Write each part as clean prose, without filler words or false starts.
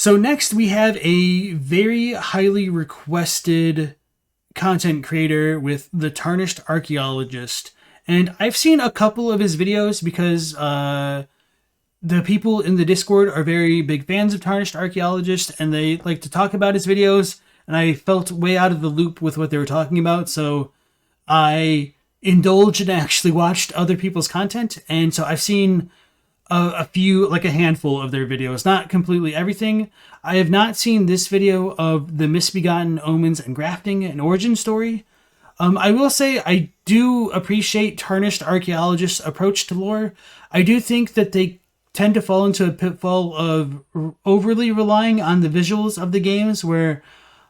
So next we have a very highly requested content creator with the Tarnished Archaeologist. And I've seen a couple of his videos because the people in the Discord are very big fans of Tarnished Archaeologist and they like to talk about his videos. And I felt way out of the loop with what they were talking about. So I indulged and actually watched other people's content. And so I've seen a few, like a handful of their videos, not completely everything. I have not seen this video of the Misbegotten Omens and Grafting, an origin story. I will say I do appreciate Tarnished Archaeologist's approach to lore. I do think that they tend to fall into a pitfall of overly relying on the visuals of the games, where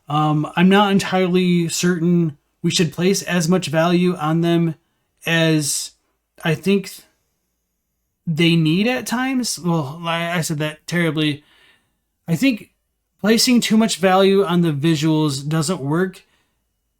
I'm not entirely certain we should place as much value on them as I think they need at times. Well, I said that terribly. I think placing too much value on the visuals doesn't work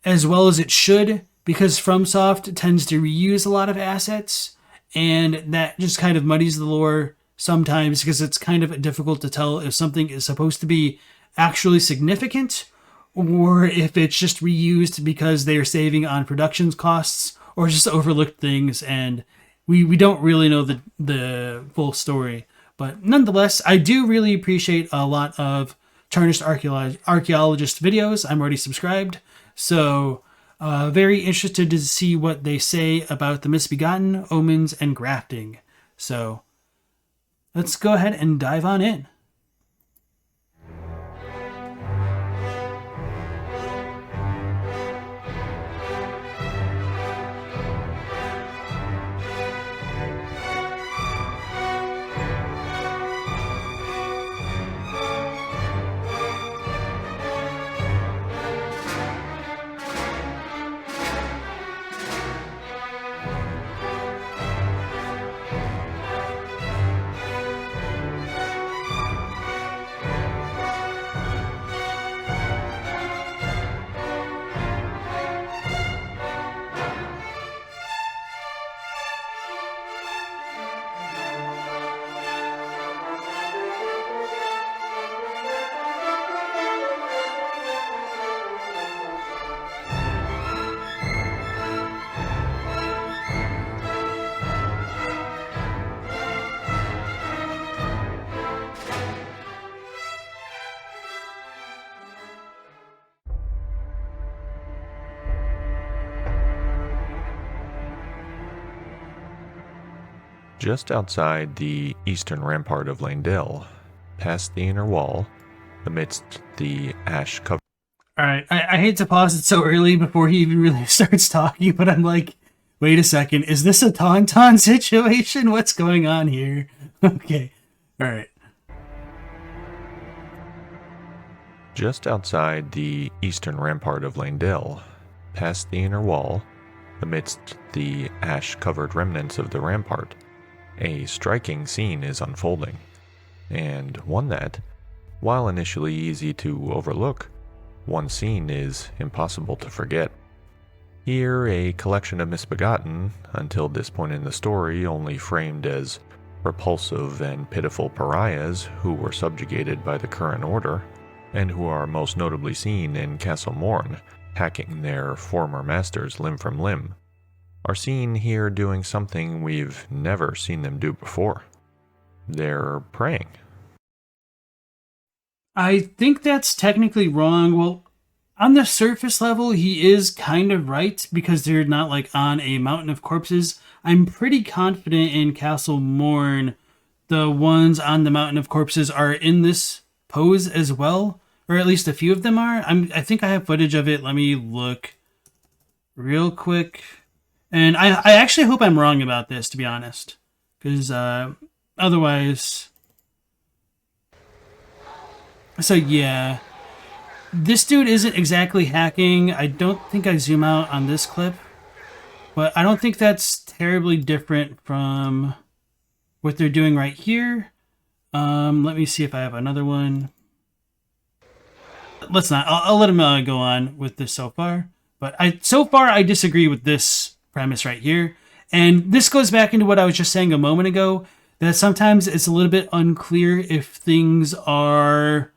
as well as it should, because FromSoft tends to reuse a lot of assets, and that just kind of muddies the lore sometimes, because it's kind of difficult to tell if something is supposed to be actually significant or if it's just reused because they are saving on production costs or just overlooked things, and we don't really know the full story. But nonetheless, I do really appreciate a lot of Tarnished Archaeologist videos. I'm already subscribed, so very interested to see what they say about the Misbegotten, Omens, and Grafting. So let's go ahead and dive on in. Just outside the eastern rampart of Leyndell, past the inner wall, amidst the ash cover. Alright, I hate to pause it so early before he even really starts talking, but I'm like, wait a second, is this a Tauntaun situation? What's going on here? Okay, alright. Just outside the eastern rampart of Leyndell, past the inner wall, amidst the ash-covered remnants of the rampart, a striking scene is unfolding, and one that, while initially easy to overlook, one scene is impossible to forget. Here, a collection of misbegotten, until this point in the story only framed as repulsive and pitiful pariahs who were subjugated by the current order, and who are most notably seen in Castle Morn, hacking their former masters limb from limb, are seen here doing something we've never seen them do before. They're praying. I think that's technically wrong. Well, on the surface level, he is kind of right, because they're not like on a mountain of corpses. I'm pretty confident in Castle Morn, the ones on the mountain of corpses are in this pose as well, or at least a few of them are. I think I have footage of it. Let me look real quick. And I actually hope I'm wrong about this, to be honest, because otherwise... So yeah, this dude isn't exactly hacking. I don't think I zoom out on this clip, but I don't think that's terribly different from what they're doing right here. Let me see if I have another one. Let's not. I'll let him go on with this so far. But so far I disagree with this premise right here. And this goes back into what I was just saying a moment ago, that sometimes it's a little bit unclear if things are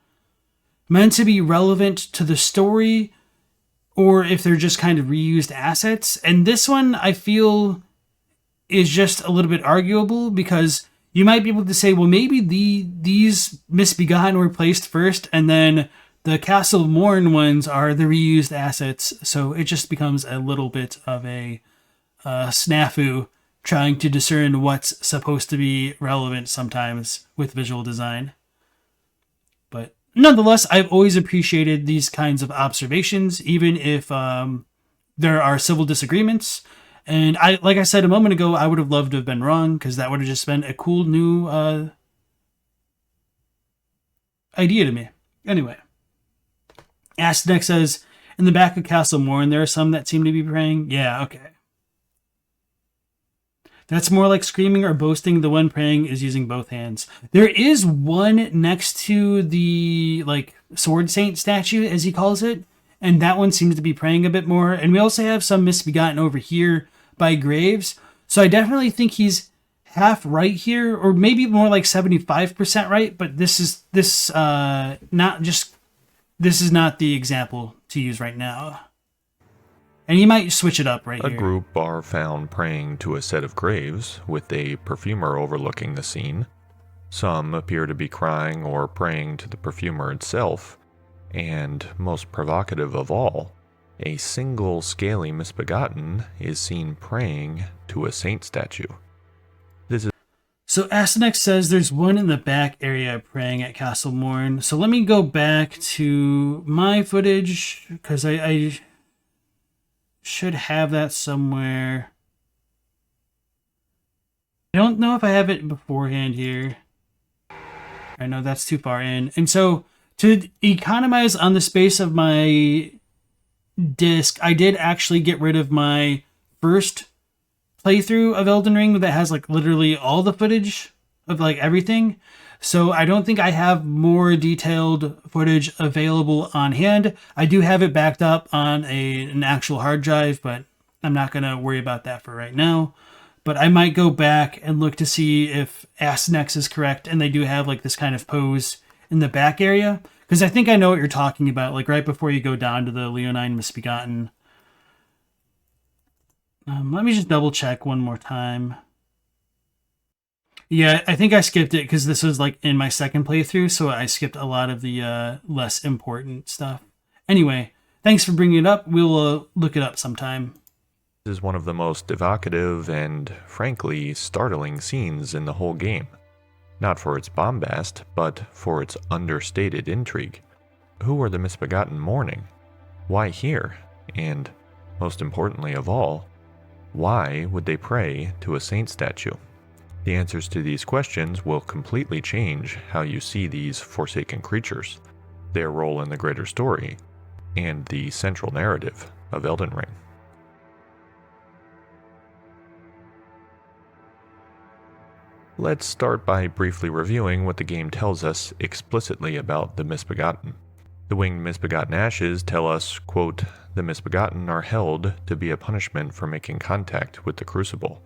meant to be relevant to the story or if they're just kind of reused assets. And this one I feel is just a little bit arguable, because you might be able to say, well, maybe these Misbegotten were placed first, and then the Castle Morn ones are the reused assets. So it just becomes a little bit of a snafu trying to discern what's supposed to be relevant sometimes with visual design. But nonetheless, I've always appreciated these kinds of observations, even if there are civil disagreements. And like I said a moment ago, I would have loved to have been wrong, because that would have just been a cool new idea to me. Anyway, Astinex says, in the back of Castle Morn, there are some that seem to be praying. Yeah, okay. That's more like screaming or boasting. The one praying is using both hands. There is one next to the Sword Saint statue, as he calls it, and that one seems to be praying a bit more. And we also have some Misbegotten over here by Graves. So I definitely think he's half right here, or maybe more like 75% right. But this is not the example to use right now. And he might switch it up right here. A group are found praying to a set of graves, with a perfumer overlooking the scene. Some appear to be crying or praying to the perfumer itself. And most provocative of all, a single scaly Misbegotten is seen praying to a saint statue. So Astinex says there's one in the back area praying at Castle Morn. So let me go back to my footage, because I should have that somewhere. I don't know if I have it beforehand here. I know that's too far in. And so to economize on the space of my disc, I did actually get rid of my first playthrough of Elden Ring that has literally all the footage of everything. So I don't think I have more detailed footage available on hand. I do have it backed up on an actual hard drive, but I'm not going to worry about that for right now. But I might go back and look to see if Astinex is correct and they do have this kind of pose in the back area. Because I think I know what you're talking about, right before you go down to the Leonine Misbegotten. Let me just double check one more time. Yeah, I think I skipped it because this was in my second playthrough, so I skipped a lot of the less important stuff. Anyway, thanks for bringing it up. We'll look it up sometime. This is one of the most evocative and, frankly, startling scenes in the whole game. Not for its bombast, but for its understated intrigue. Who are the Misbegotten mourning? Why here? And, most importantly of all, why would they pray to a saint statue? The answers to these questions will completely change how you see these forsaken creatures, their role in the greater story, and the central narrative of Elden Ring. Let's start by briefly reviewing what the game tells us explicitly about the Misbegotten. The winged Misbegotten ashes tell us, quote, the Misbegotten are held to be a punishment for making contact with the Crucible,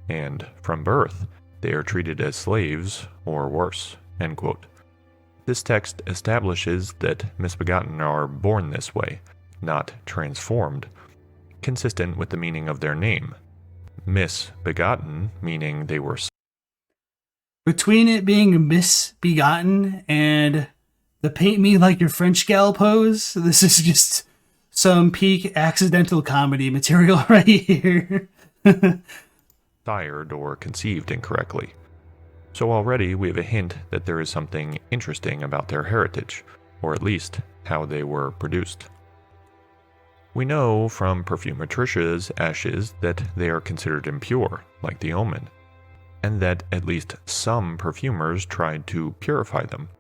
and from birth, they are treated as slaves or worse, end quote. This text establishes that Misbegotten are born this way, not transformed, consistent with the meaning of their name. Misbegotten, meaning they were. Between it being misbegotten and the paint me like your French gal pose, this is just some peak accidental comedy material right here. Sired or conceived incorrectly. So already we have a hint that there is something interesting about their heritage, or at least how they were produced. We know from Perfumer Tricia's ashes that they are considered impure, like the Omen, and that at least some perfumers tried to purify them,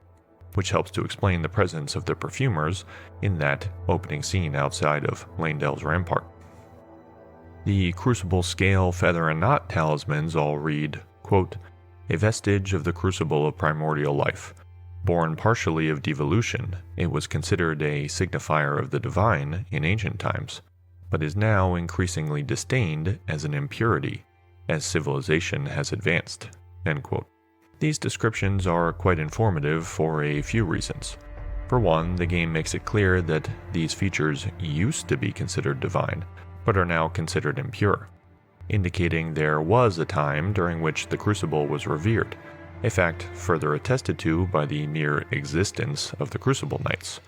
which helps to explain the presence of the perfumers in that opening scene outside of Leyndell's Rampart. The Crucible Scale, Feather, and Knot talismans all read, quote, a vestige of the crucible of primordial life. Born partially of devolution, it was considered a signifier of the divine in ancient times, but is now increasingly disdained as an impurity, as civilization has advanced, end quote. These descriptions are quite informative for a few reasons. For one, the game makes it clear that these features used to be considered divine, but are now considered impure, indicating there was a time during which the Crucible was revered, a fact further attested to by the mere existence of the Crucible Knights,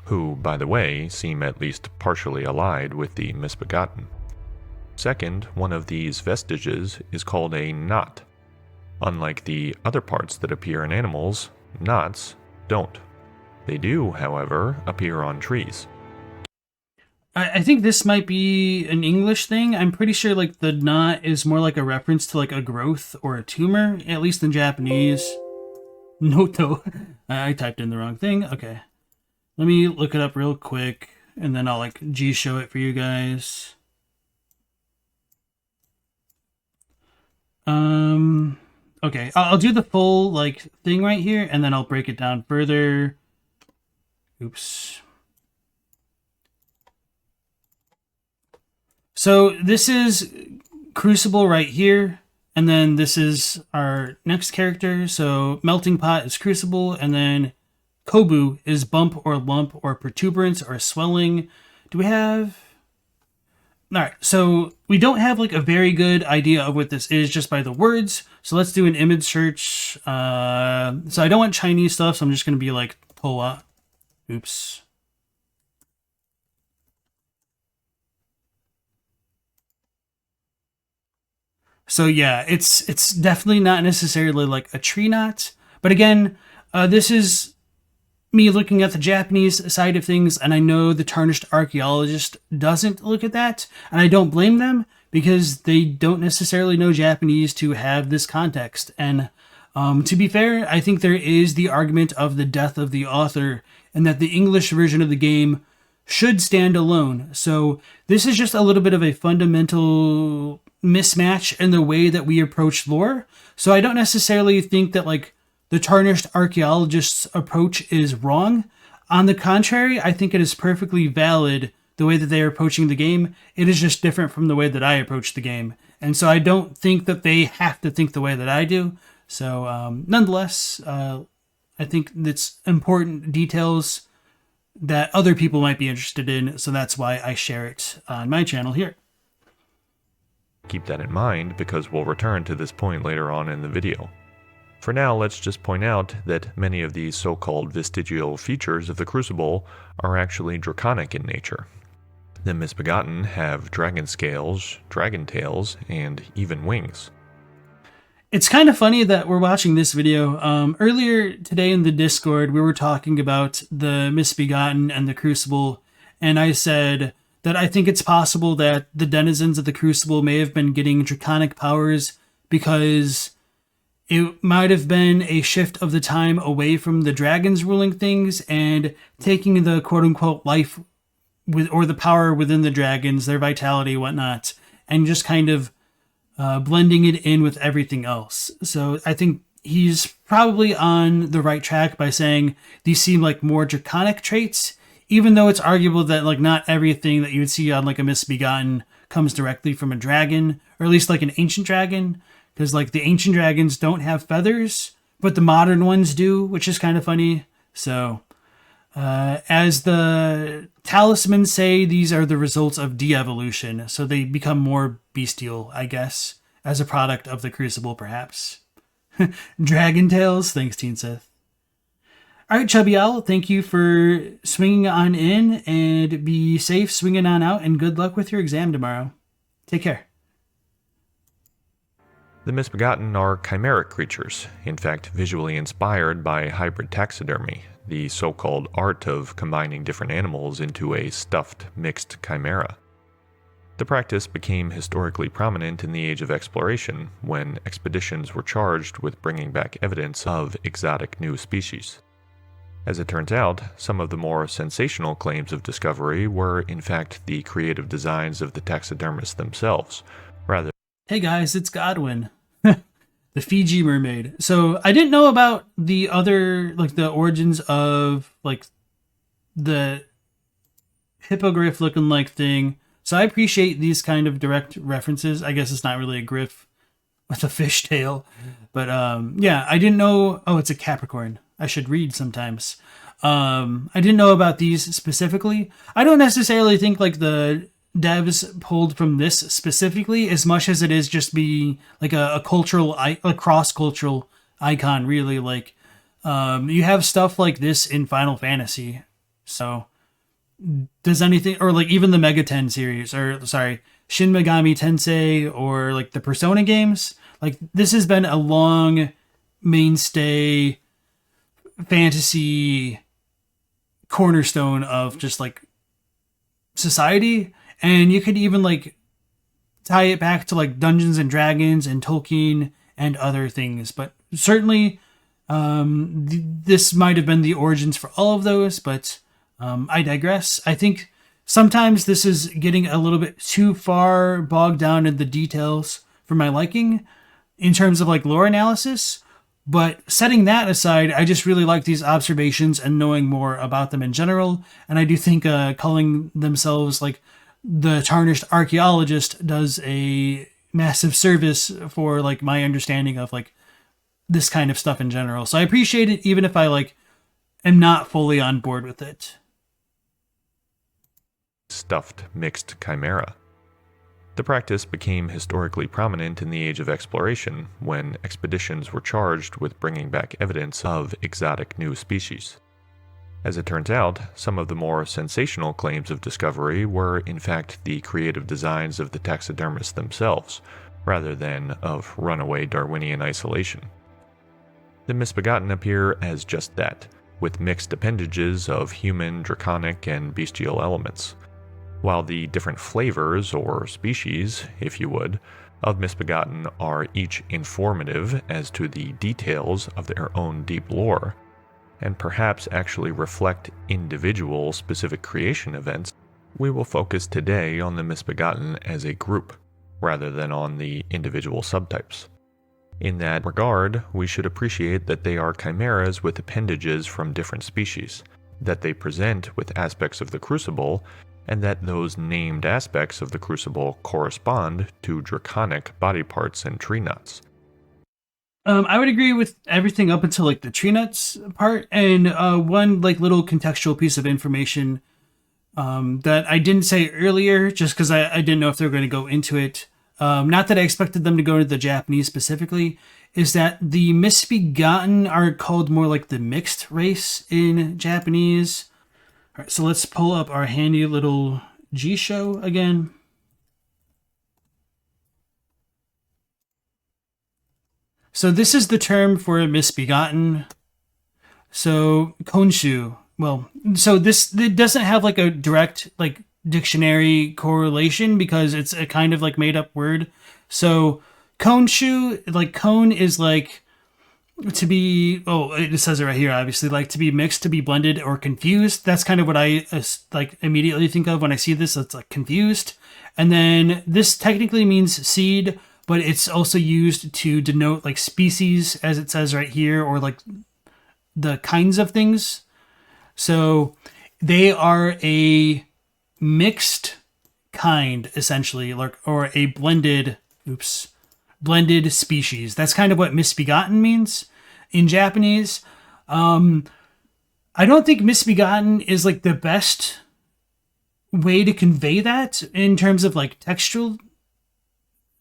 who, by the way, seem at least partially allied with the Misbegotten. Second, one of these vestiges is called a knot. Unlike the other parts that appear in animals, knots don't. They do, however, appear on trees. I think this might be an English thing. I'm pretty sure like the knot is more like a reference to like a growth or a tumor, at least in Japanese. Noto. I typed in the wrong thing. Okay. Let me look it up real quick and then I'll like G-show it for you guys. Okay, I'll do the full like thing right here and then I'll break it down further. Oops. So this is Crucible right here, and then this is our next character. So Melting Pot is Crucible, and then Kobu is bump or lump or protuberance or swelling. Do we have... Alright, so we don't have like a very good idea of what this is just by the words. So let's do an image search. So I don't want Chinese stuff, so I'm just going to be like Poa. Oops. So yeah, it's definitely not necessarily like a tree knot. But again, this is me looking at the Japanese side of things, and I know the Tarnished Archaeologist doesn't look at that, and I don't blame them because they don't necessarily know Japanese to have this context. And to be fair, I think there is the argument of the death of the author and that the English version of the game should stand alone. So this is just a little bit of a fundamental mismatch in the way that we approach lore. So I don't necessarily think that like the Tarnished Archaeologist's approach is wrong. On the contrary, I think it is perfectly valid the way that they are approaching the game. It is just different from the way that I approach the game. And so I don't think that they have to think the way that I do. So nonetheless, I think that's important details that other people might be interested in. So that's why I share it on my channel here. Keep that in mind because we'll return to this point later on in the video. For now, let's just point out that many of these so-called vestigial features of the Crucible are actually draconic in nature. The Misbegotten have dragon scales, dragon tails, and even wings. It's kind of funny that we're watching this video. Earlier today in the Discord, we were talking about the Misbegotten and the Crucible, and I said that I think it's possible that the denizens of the Crucible may have been getting draconic powers because it might have been a shift of the time away from the dragons ruling things and taking the quote-unquote life with or the power within the dragons, their vitality, whatnot, and just kind of blending it in with everything else. So I think he's probably on the right track by saying these seem like more draconic traits, even though it's arguable that like not everything that you would see on like a Misbegotten comes directly from a dragon, or at least like an ancient dragon, because like the ancient dragons don't have feathers, but the modern ones do, which is kind of funny. So as the talismans say, these are the results of de-evolution, so they become more bestial, I guess, as a product of the Crucible, perhaps. Dragon tails, thanks, Teen Sith. All right, Chubby Owl, thank you for swinging on in, and be safe swinging on out, and good luck with your exam tomorrow. Take care. The Misbegotten are chimeric creatures, in fact visually inspired by hybrid taxidermy, the so-called art of combining different animals into a stuffed, mixed chimera. The practice became historically prominent in the Age of Exploration, when expeditions were charged with bringing back evidence of exotic new species. As it turns out, some of the more sensational claims of discovery were in fact the creative designs of the taxidermists themselves, rather. Hey guys, it's Godwin. The Fiji mermaid. So I didn't know about the other, like the origins of like the hippogriff looking like thing. So I appreciate these kind of direct references. I guess it's not really a griff with a fish tail, but yeah, I didn't know. Oh, it's a Capricorn. I should read sometimes. I didn't know about these specifically. I don't necessarily think like the devs pulled from this specifically as much as it is just be like a cultural, a cross-cultural icon, really. Like, you have stuff like this in Final Fantasy. So, does anything, or like even the Mega 10 series, or sorry, Shin Megami Tensei, or like the Persona games, like this has been a long mainstay fantasy cornerstone of just like society. And you could even like tie it back to like Dungeons and Dragons and Tolkien and other things. But certainly, this might have been the origins for all of those. But I digress. I think sometimes this is getting a little bit too far bogged down in the details for my liking in terms of like lore analysis. But setting that aside, I just really like these observations and knowing more about them in general. And I do think calling themselves like the Tarnished Archaeologist does a massive service for like my understanding of like this kind of stuff in general. So I appreciate it, even if I like am not fully on board with it. Stuffed mixed chimera. The practice became historically prominent in the Age of Exploration, when expeditions were charged with bringing back evidence of exotic new species. As it turns out, some of the more sensational claims of discovery were in fact the creative designs of the taxidermists themselves, rather than of runaway Darwinian isolation. The misbegotten appear as just that, with mixed appendages of human, draconic, and bestial elements. While the different flavors, or species, if you would, of misbegotten are each informative as to the details of their own deep lore, and perhaps actually reflect individual specific creation events, we will focus today on the misbegotten as a group, rather than on the individual subtypes. In that regard, we should appreciate that they are chimeras with appendages from different species, that they present with aspects of the crucible, and that those named aspects of the crucible correspond to draconic body parts and tree nuts. I would agree with everything up until like the tree nuts part, and one like little contextual piece of information that I didn't say earlier, just because I didn't know if they were going to go into it. Not that I expected them to go into the Japanese specifically, is that the misbegotten are called more like the mixed race in Japanese. All right, so let's pull up our handy little G-show again. So this is the term for misbegotten. So konshu. Well, so it doesn't have like a direct like dictionary correlation because it's a kind of like made up word. So konshu, like kon is like to be, oh, it says it right here, obviously, like to be mixed, to be blended, or confused. That's kind of what I like immediately think of when I see this. It's like confused. And then this technically means seed, but it's also used to denote like species, as it says right here, or like the kinds of things. So they are a mixed kind, essentially, like, or a blended species. That's kind of what misbegotten means in Japanese. I don't think misbegotten is like the best way to convey that in terms of like textual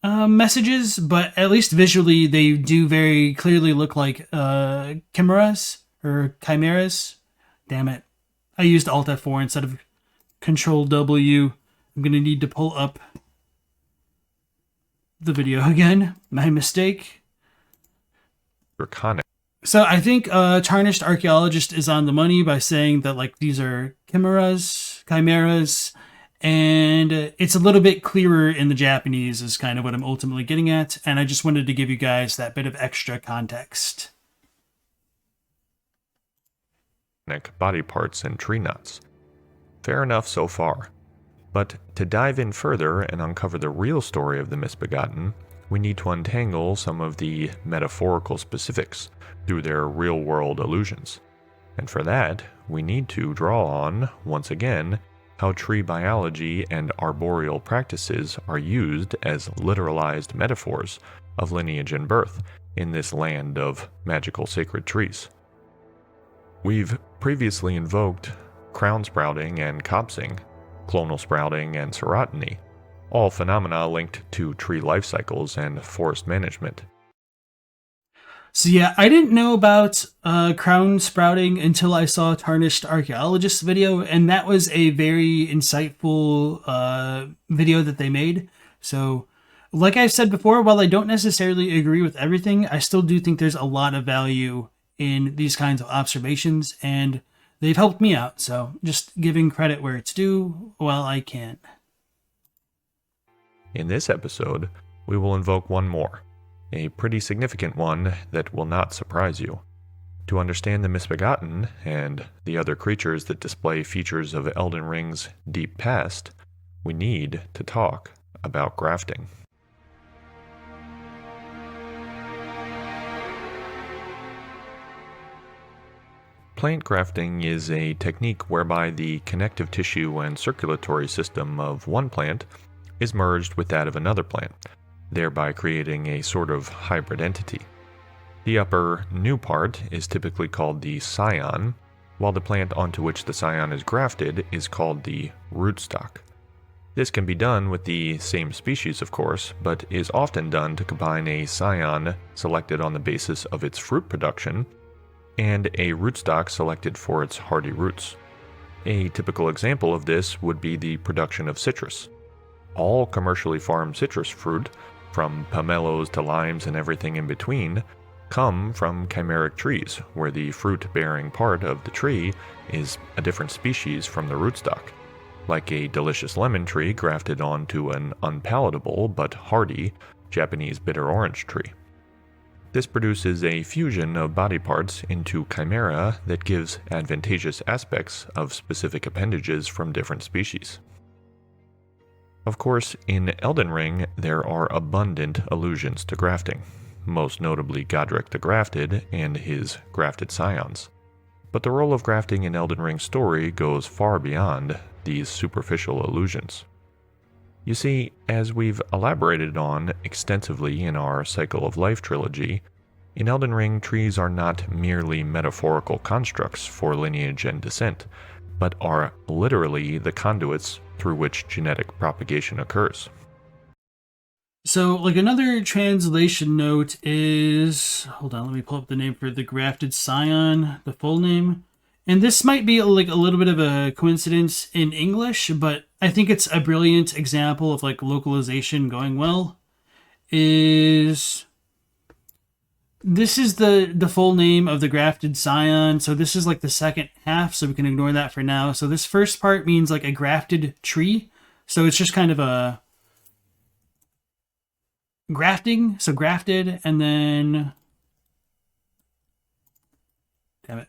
messages, but at least visually they do very clearly look like chimeras or chimeras. Damn it. I used Alt F4 instead of Control W. I'm going to need to pull up the video again. My mistake. Draconic. So I think Tarnished Archaeologist is on the money by saying that like these are chimeras, and it's a little bit clearer in the Japanese is kind of what I'm ultimately getting at, and I just wanted to give you guys that bit of extra context. Body parts and tree nuts. Fair enough so far. But to dive in further and uncover the real story of the misbegotten, we need to untangle some of the metaphorical specifics through their real-world allusions. And for that, we need to draw on, once again, how tree biology and arboreal practices are used as literalized metaphors of lineage and birth in this land of magical sacred trees. We've previously invoked crown sprouting and copsing, clonal sprouting and serotiny, all phenomena linked to tree life cycles and forest management. So yeah, I didn't know about crown sprouting until I saw Tarnished Archaeologist's video, and that was a very insightful video that they made. So, like I said before, while I don't necessarily agree with everything, I still do think there's a lot of value in these kinds of observations, and they've helped me out. So, just giving credit where it's due while I can. In this episode, we will invoke one more, a pretty significant one that will not surprise you. To understand the Misbegotten and the other creatures that display features of Elden Ring's deep past, we need to talk about grafting. Plant grafting is a technique whereby the connective tissue and circulatory system of one plant is merged with that of another plant, thereby creating a sort of hybrid entity. The upper new part is typically called the scion, while the plant onto which the scion is grafted is called the rootstock. This can be done with the same species, of course, but is often done to combine a scion selected on the basis of its fruit production and a rootstock selected for its hardy roots. A typical example of this would be the production of citrus. All commercially farmed citrus fruit, from pomelos to limes and everything in between, come from chimeric trees, where the fruit-bearing part of the tree is a different species from the rootstock, like a delicious lemon tree grafted onto an unpalatable but hardy Japanese bitter orange tree. This produces a fusion of body parts into chimera that gives advantageous aspects of specific appendages from different species. Of course, in Elden Ring, there are abundant allusions to grafting, most notably Godrick the Grafted and his grafted scions. But the role of grafting in Elden Ring's story goes far beyond these superficial allusions. You see, as we've elaborated on extensively in our Cycle of Life trilogy, in Elden Ring trees are not merely metaphorical constructs for lineage and descent, but are literally the conduits through which genetic propagation occurs. So, like, another translation note is, hold on, let me pull up the name for the grafted scion, the full name. And this might be like a little bit of a coincidence in English, but I think it's a brilliant example of like localization going well. This is the full name of the grafted scion. So this is like the second half, so we can ignore that for now. So this first part means like a grafted tree. So it's just kind of a grafting, so grafted, and then, damn it.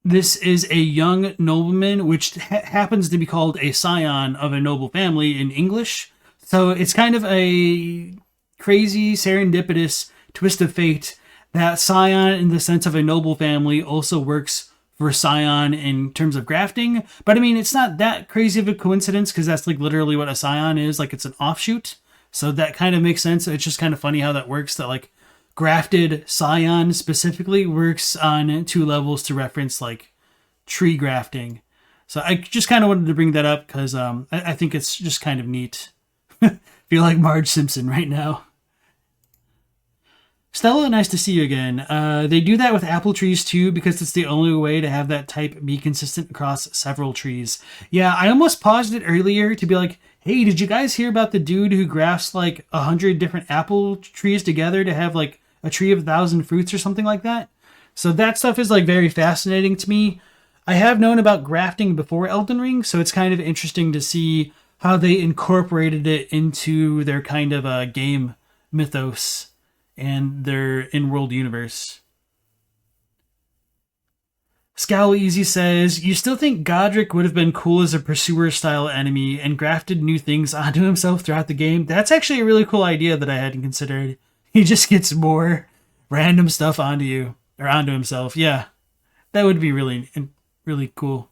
This is a young nobleman, which happens to be called a scion of a noble family in English. So it's kind of a crazy, serendipitous twist of fate that scion, in the sense of a noble family, also works for scion in terms of grafting. But I mean, it's not that crazy of a coincidence, because that's like literally what a scion is. Like, it's an offshoot. So that kind of makes sense. It's just kind of funny how that works, that like grafted scion specifically works on two levels to reference like tree grafting. So I just kind of wanted to bring that up because I think it's just kind of neat. Feel like Marge Simpson right now. Stella, nice to see you again. They do that with apple trees too, because it's the only way to have that type be consistent across several trees. Yeah, I almost paused it earlier to be like, hey, did you guys hear about the dude who grafts like 100 different apple trees together to have like a tree of 1,000 fruits or something like that? So that stuff is like very fascinating to me. I have known about grafting before Elden Ring, so it's kind of interesting to see how they incorporated it into their kind of game mythos and their in-world universe. Scowl Easy says, you still think Godrick would have been cool as a pursuer-style enemy and grafted new things onto himself throughout the game? That's actually a really cool idea that I hadn't considered. He just gets more random stuff onto you, or onto himself. Yeah, that would be really, really cool.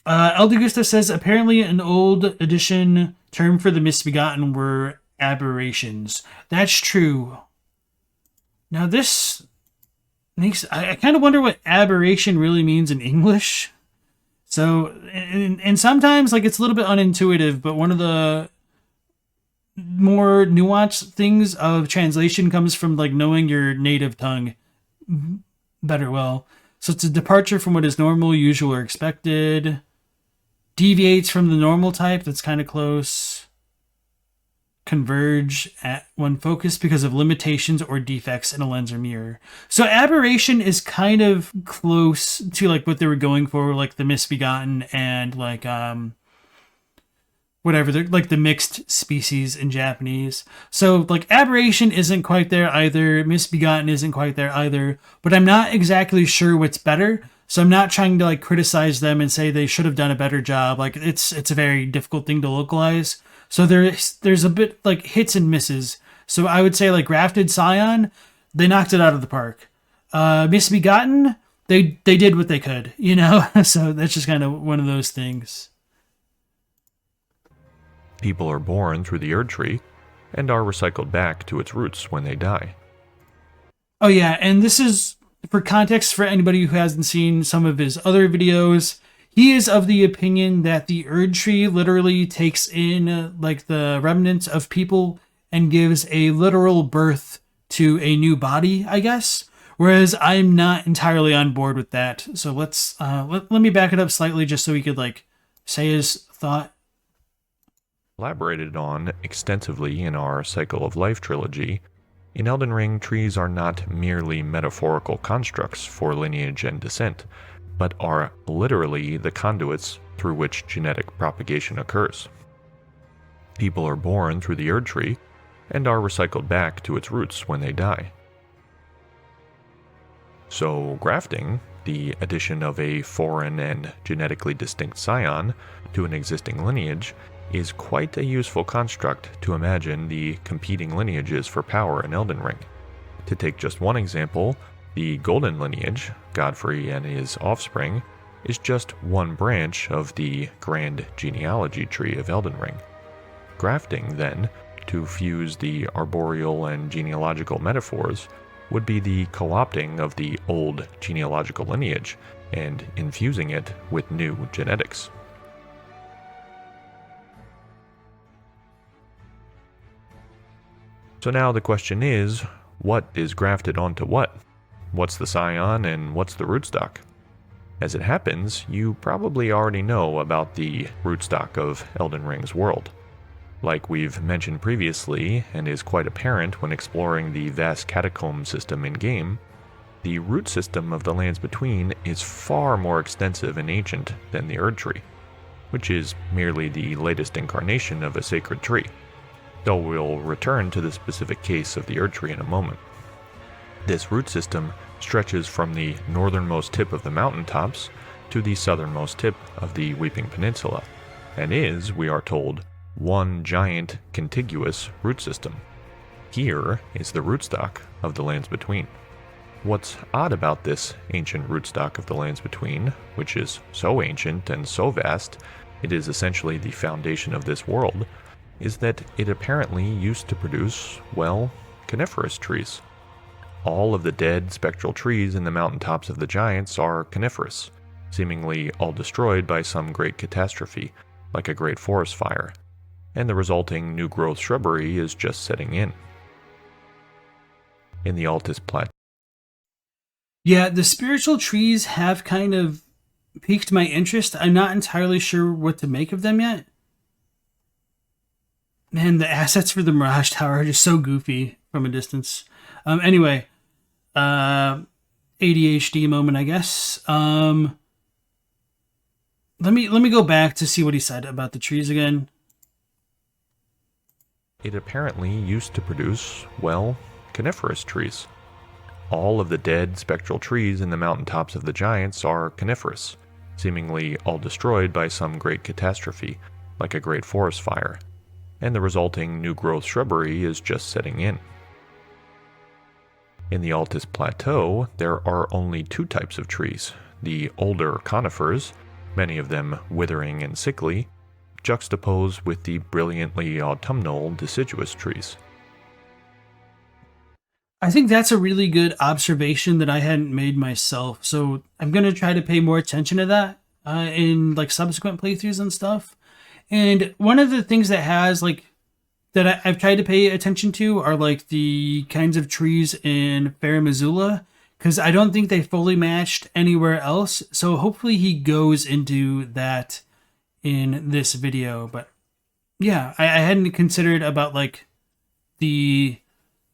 Eldegusta says, apparently an old edition term for the Misbegotten were aberrations. That's true. Now this makes... I kind of wonder what aberration really means in English. So, and sometimes, like, it's a little bit unintuitive, but one of the more nuanced things of translation comes from, like, knowing your native tongue better well. So it's a departure from what is normal, usual, or expected. Deviates from the normal type, that's kind of close. Converge at one focus because of limitations or defects in a lens or mirror. So aberration is kind of close to like what they were going for, like the misbegotten and like whatever, they're like the mixed species in Japanese. So like aberration isn't quite there either, misbegotten isn't quite there either, but I'm not exactly sure what's better. So I'm not trying to like criticize them and say they should have done a better job. Like it's a very difficult thing to localize. So there's a bit like hits and misses. So I would say like Grafted Scion, they knocked it out of the park. Misbegotten, they did what they could, you know? So that's just kind of one of those things. People are born through the Erdtree and are recycled back to its roots when they die. Oh yeah, and this is for context for anybody who hasn't seen some of his other videos. He is of the opinion that the Erdtree literally takes in like the remnants of people and gives a literal birth to a new body, I guess. Whereas I'm not entirely on board with that. So let's let me back it up slightly just so he could like say his thought. Elaborated on extensively in our Cycle of Life trilogy, in Elden Ring, trees are not merely metaphorical constructs for lineage and descent, but are literally the conduits through which genetic propagation occurs. People are born through the Erdtree and are recycled back to its roots when they die. So grafting, the addition of a foreign and genetically distinct scion to an existing lineage, is quite a useful construct to imagine the competing lineages for power in Elden Ring. To take just one example, the Golden lineage, Godfrey and his offspring, is just one branch of the grand genealogy tree of Elden Ring. Grafting, then, to fuse the arboreal and genealogical metaphors, would be the co-opting of the old genealogical lineage and infusing it with new genetics. So now the question is, what is grafted onto what? What's the scion and what's the rootstock? As it happens, you probably already know about the rootstock of Elden Ring's world. Like we've mentioned previously, and is quite apparent when exploring the vast catacomb system in-game, the root system of the Lands Between is far more extensive and ancient than the Erdtree, which is merely the latest incarnation of a sacred tree, though we'll return to the specific case of the Erdtree in a moment. This root system stretches from the northernmost tip of the mountaintops to the southernmost tip of the Weeping Peninsula, and is, we are told, one giant, contiguous root system. Here is the rootstock of the Lands Between. What's odd about this ancient rootstock of the Lands Between, which is so ancient and so vast, it is essentially the foundation of this world, is that it apparently used to produce, well, coniferous trees. All of the dead spectral trees in the mountaintops of the giants are coniferous, seemingly all destroyed by some great catastrophe, like a great forest fire, and the resulting new growth shrubbery is just setting in. In the Altus Plateau. Yeah, the spiritual trees have kind of piqued my interest. I'm not entirely sure what to make of them yet. Man, the assets for the Mirage Tower are just so goofy from a distance. Anyway, ADHD moment, I guess. Let me go back to see what he said about the trees again. It apparently used to produce, well, coniferous trees. All of the dead spectral trees in the mountaintops of the giants are coniferous, seemingly all destroyed by some great catastrophe, like a great forest fire, and the resulting new growth shrubbery is just setting in. In the Altus Plateau, there are only two types of trees, the older conifers, many of them withering and sickly, juxtaposed with the brilliantly autumnal deciduous trees. I think that's a really good observation that I hadn't made myself. So I'm going to try to pay more attention to that in like subsequent playthroughs and stuff. And one of the things that has like that I've tried to pay attention to are like the kinds of trees in Fair Missoula, because I don't think they fully matched anywhere else. So hopefully he goes into that in this video. But yeah, I hadn't considered about like the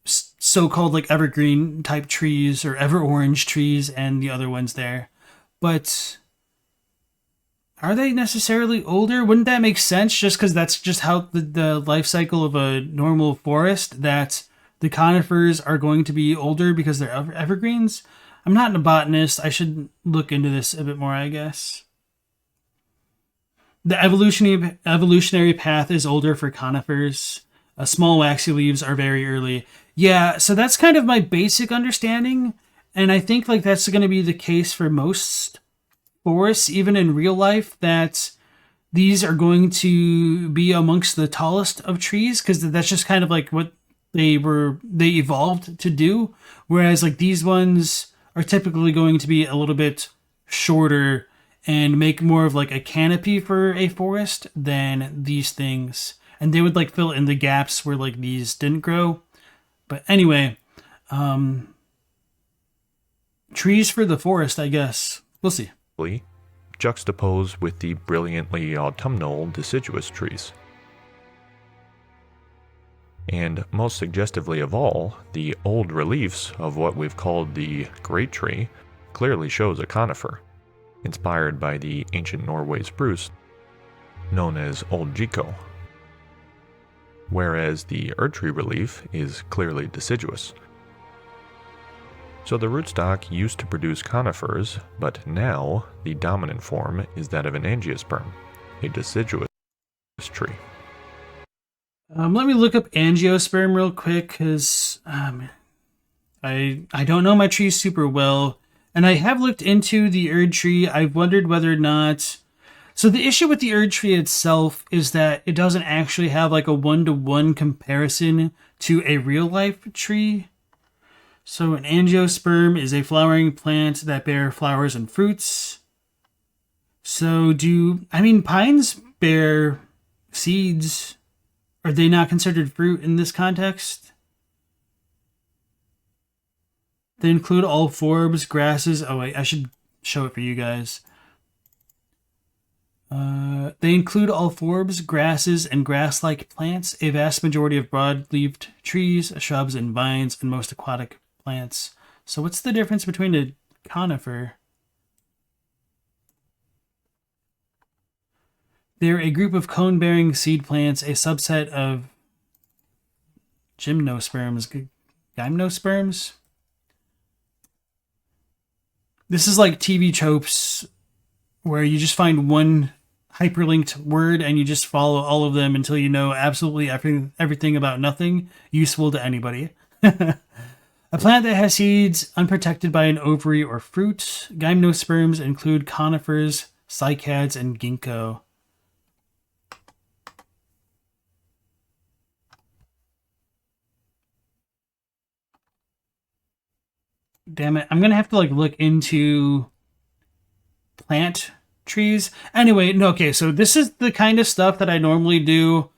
so-called like evergreen type trees or ever orange trees and the other ones there. But are they necessarily older? Wouldn't that make sense just because that's just how the life cycle of a normal forest, that the conifers are going to be older because they're evergreens? I'm not a botanist. I should look into this a bit more, I guess. The evolutionary path is older for conifers. Small waxy leaves are very early. Yeah, so that's kind of my basic understanding. And I think like that's going to be the case for most forests, even in real life, that these are going to be amongst the tallest of trees because that's just kind of like what they evolved to do. Whereas like these ones are typically going to be a little bit shorter and make more of like a canopy for a forest than these things. And they would like fill in the gaps where like these didn't grow. But anyway, trees for the forest, I guess. We'll see. Juxtaposed with the brilliantly autumnal deciduous trees. And most suggestively of all, the old reliefs of what we've called the Great Tree clearly shows a conifer, inspired by the ancient Norway spruce known as Old Giko, whereas the Erdtree relief is clearly deciduous. So the rootstock used to produce conifers, but now the dominant form is that of an angiosperm, a deciduous tree. Let me look up angiosperm real quick because I don't know my trees super well, and I have looked into the Erdtree. I've wondered whether or not. So the issue with the Erdtree itself is that it doesn't actually have like a one-to-one comparison to a real life tree. So an angiosperm is a flowering plant that bear flowers and fruits. So pines bear seeds? Are they not considered fruit in this context? They include all forbs, grasses. Oh wait, I should show it for you guys. They include all forbs, grasses, and grass-like plants, a vast majority of broad-leaved trees, shrubs, and vines, and most aquatic plants. So what's the difference between a conifer? They're a group of cone-bearing seed plants, a subset of gymnosperms. Gymnosperms? This is like TV tropes where you just find one hyperlinked word and you just follow all of them until you know absolutely everything about nothing useful to anybody. A plant that has seeds unprotected by an ovary or fruit. Gymnosperms include conifers, cycads, and ginkgo. Damn it, I'm gonna have to like look into plant trees. Anyway, no, okay, so this is the kind of stuff that I normally do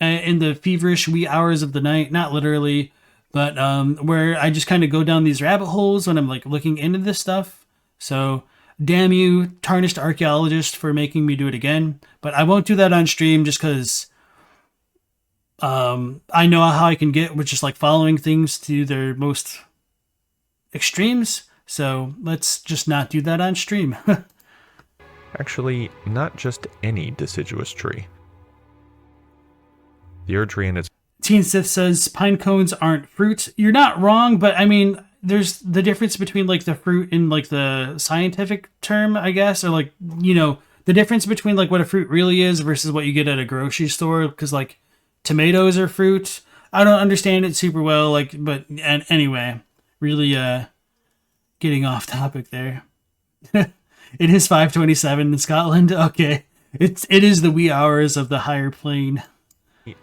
in the feverish wee hours of the night, not literally, but where I just kind of go down these rabbit holes when I'm like looking into this stuff. So damn you, Tarnished Archaeologist, for making me do it again. But I won't do that on stream just because I know how I can get with just like following things to their most extremes. So let's just not do that on stream. Actually, not just any deciduous tree. The Erdtree in its Teen Sith says pine cones aren't fruit. You're not wrong, but I mean, there's the difference between like the fruit in like the scientific term, I guess, or like, you know, the difference between like what a fruit really is versus what you get at a grocery store. Because like tomatoes are fruit. I don't understand it super well, like, but and anyway, really getting off topic there. It is 5:27 in Scotland. Okay. It is the wee hours of the higher plane.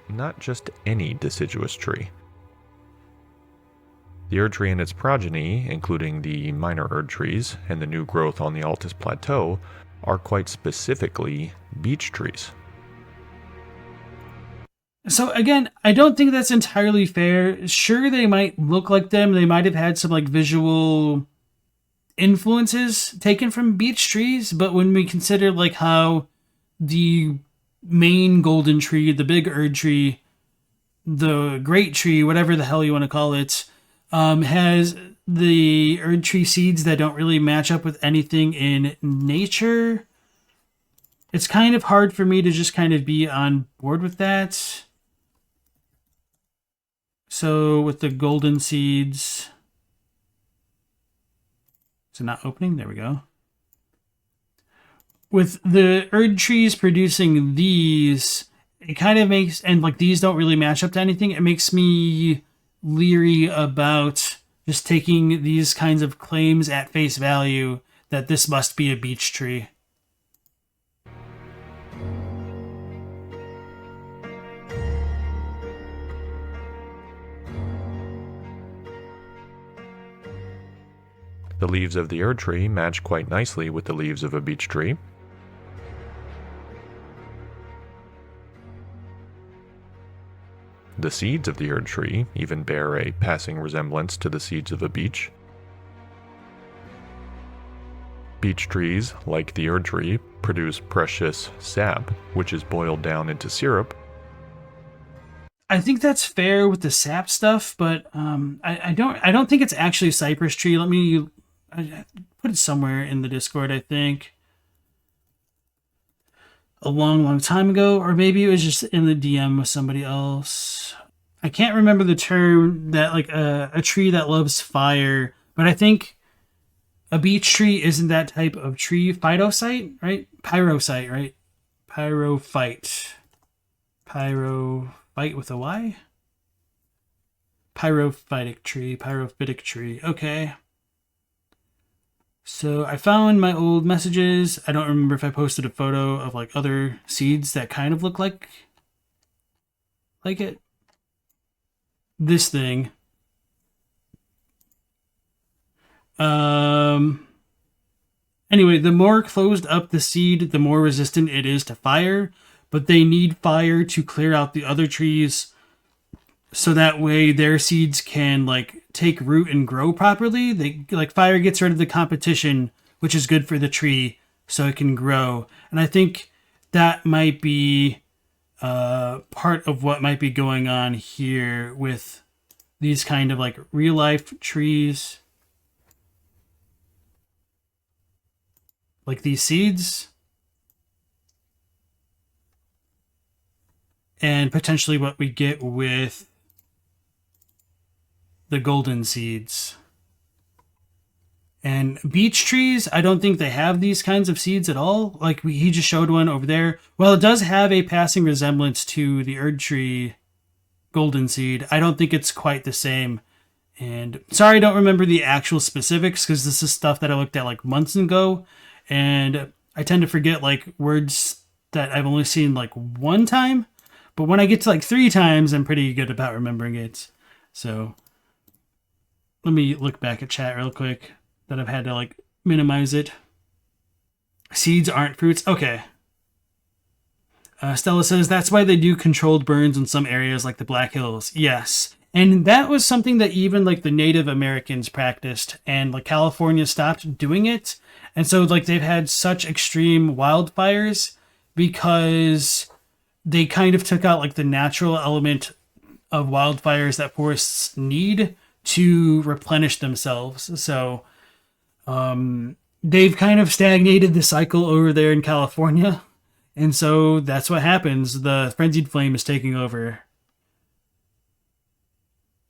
Not just any deciduous tree. The Erd tree and its progeny, including the minor Erd trees and the new growth on the Altus Plateau, are quite specifically beech trees. So again, I don't think that's entirely fair. Sure, they might look like them. They might have had some like visual influences taken from beech trees, but when we consider like how the main golden tree, the big Erd tree, the great tree, whatever the hell you want to call it, has the Erd tree seeds that don't really match up with anything in nature, it's kind of hard for me to just kind of be on board with that. So with the golden seeds, is it not opening? There we go. With the Erd trees producing these, it kind of makes, and like these don't really match up to anything, it makes me leery about just taking these kinds of claims at face value that this must be a beech tree. The leaves of the Erd tree match quite nicely with the leaves of a beech tree. The seeds of the Erd tree even bear a passing resemblance to the seeds of a beech. Beech trees, like the Erd tree, produce precious sap, which is boiled down into syrup. I think that's fair with the sap stuff, but I don't think it's actually a cypress tree. Let me put it somewhere in the Discord, I think. A long time ago, or maybe it was just in the DM with somebody else. I can't remember the term that like a tree that loves fire, but I think a beech tree isn't that type of tree. Phytocyte, right? Pyrocyte, right? Pyrophyte. Pyrophyte with a Y? Pyrophytic tree. Okay. So I found my old messages. I don't remember if I posted a photo of like other seeds that kind of look like it. This thing. Anyway, the more closed up the seed, the more resistant it is to fire, but they need fire to clear out the other trees so that way their seeds can like take root and grow properly. They like fire gets rid of the competition, which is good for the tree so it can grow. And I think that might be part of what might be going on here with these kind of like real life trees. Like these seeds. And potentially what we get with the golden seeds. And beech trees, I don't think they have these kinds of seeds at all. Like he just showed one over there. Well, it does have a passing resemblance to the Erd tree golden seed. I don't think it's quite the same. And sorry, I don't remember the actual specifics because this is stuff that I looked at like months ago. And I tend to forget like words that I've only seen like one time. But when I get to like 3 times, I'm pretty good about remembering it. So let me look back at chat real quick that I've had to like minimize it. Seeds aren't fruits. Okay. Stella says that's why they do controlled burns in some areas like the Black Hills. Yes. And that was something that even like the Native Americans practiced and like California stopped doing it. And so like they've had such extreme wildfires because they kind of took out like the natural element of wildfires that forests need to replenish themselves. So they've kind of stagnated the cycle over there in California. And so that's what happens. The frenzied flame is taking over.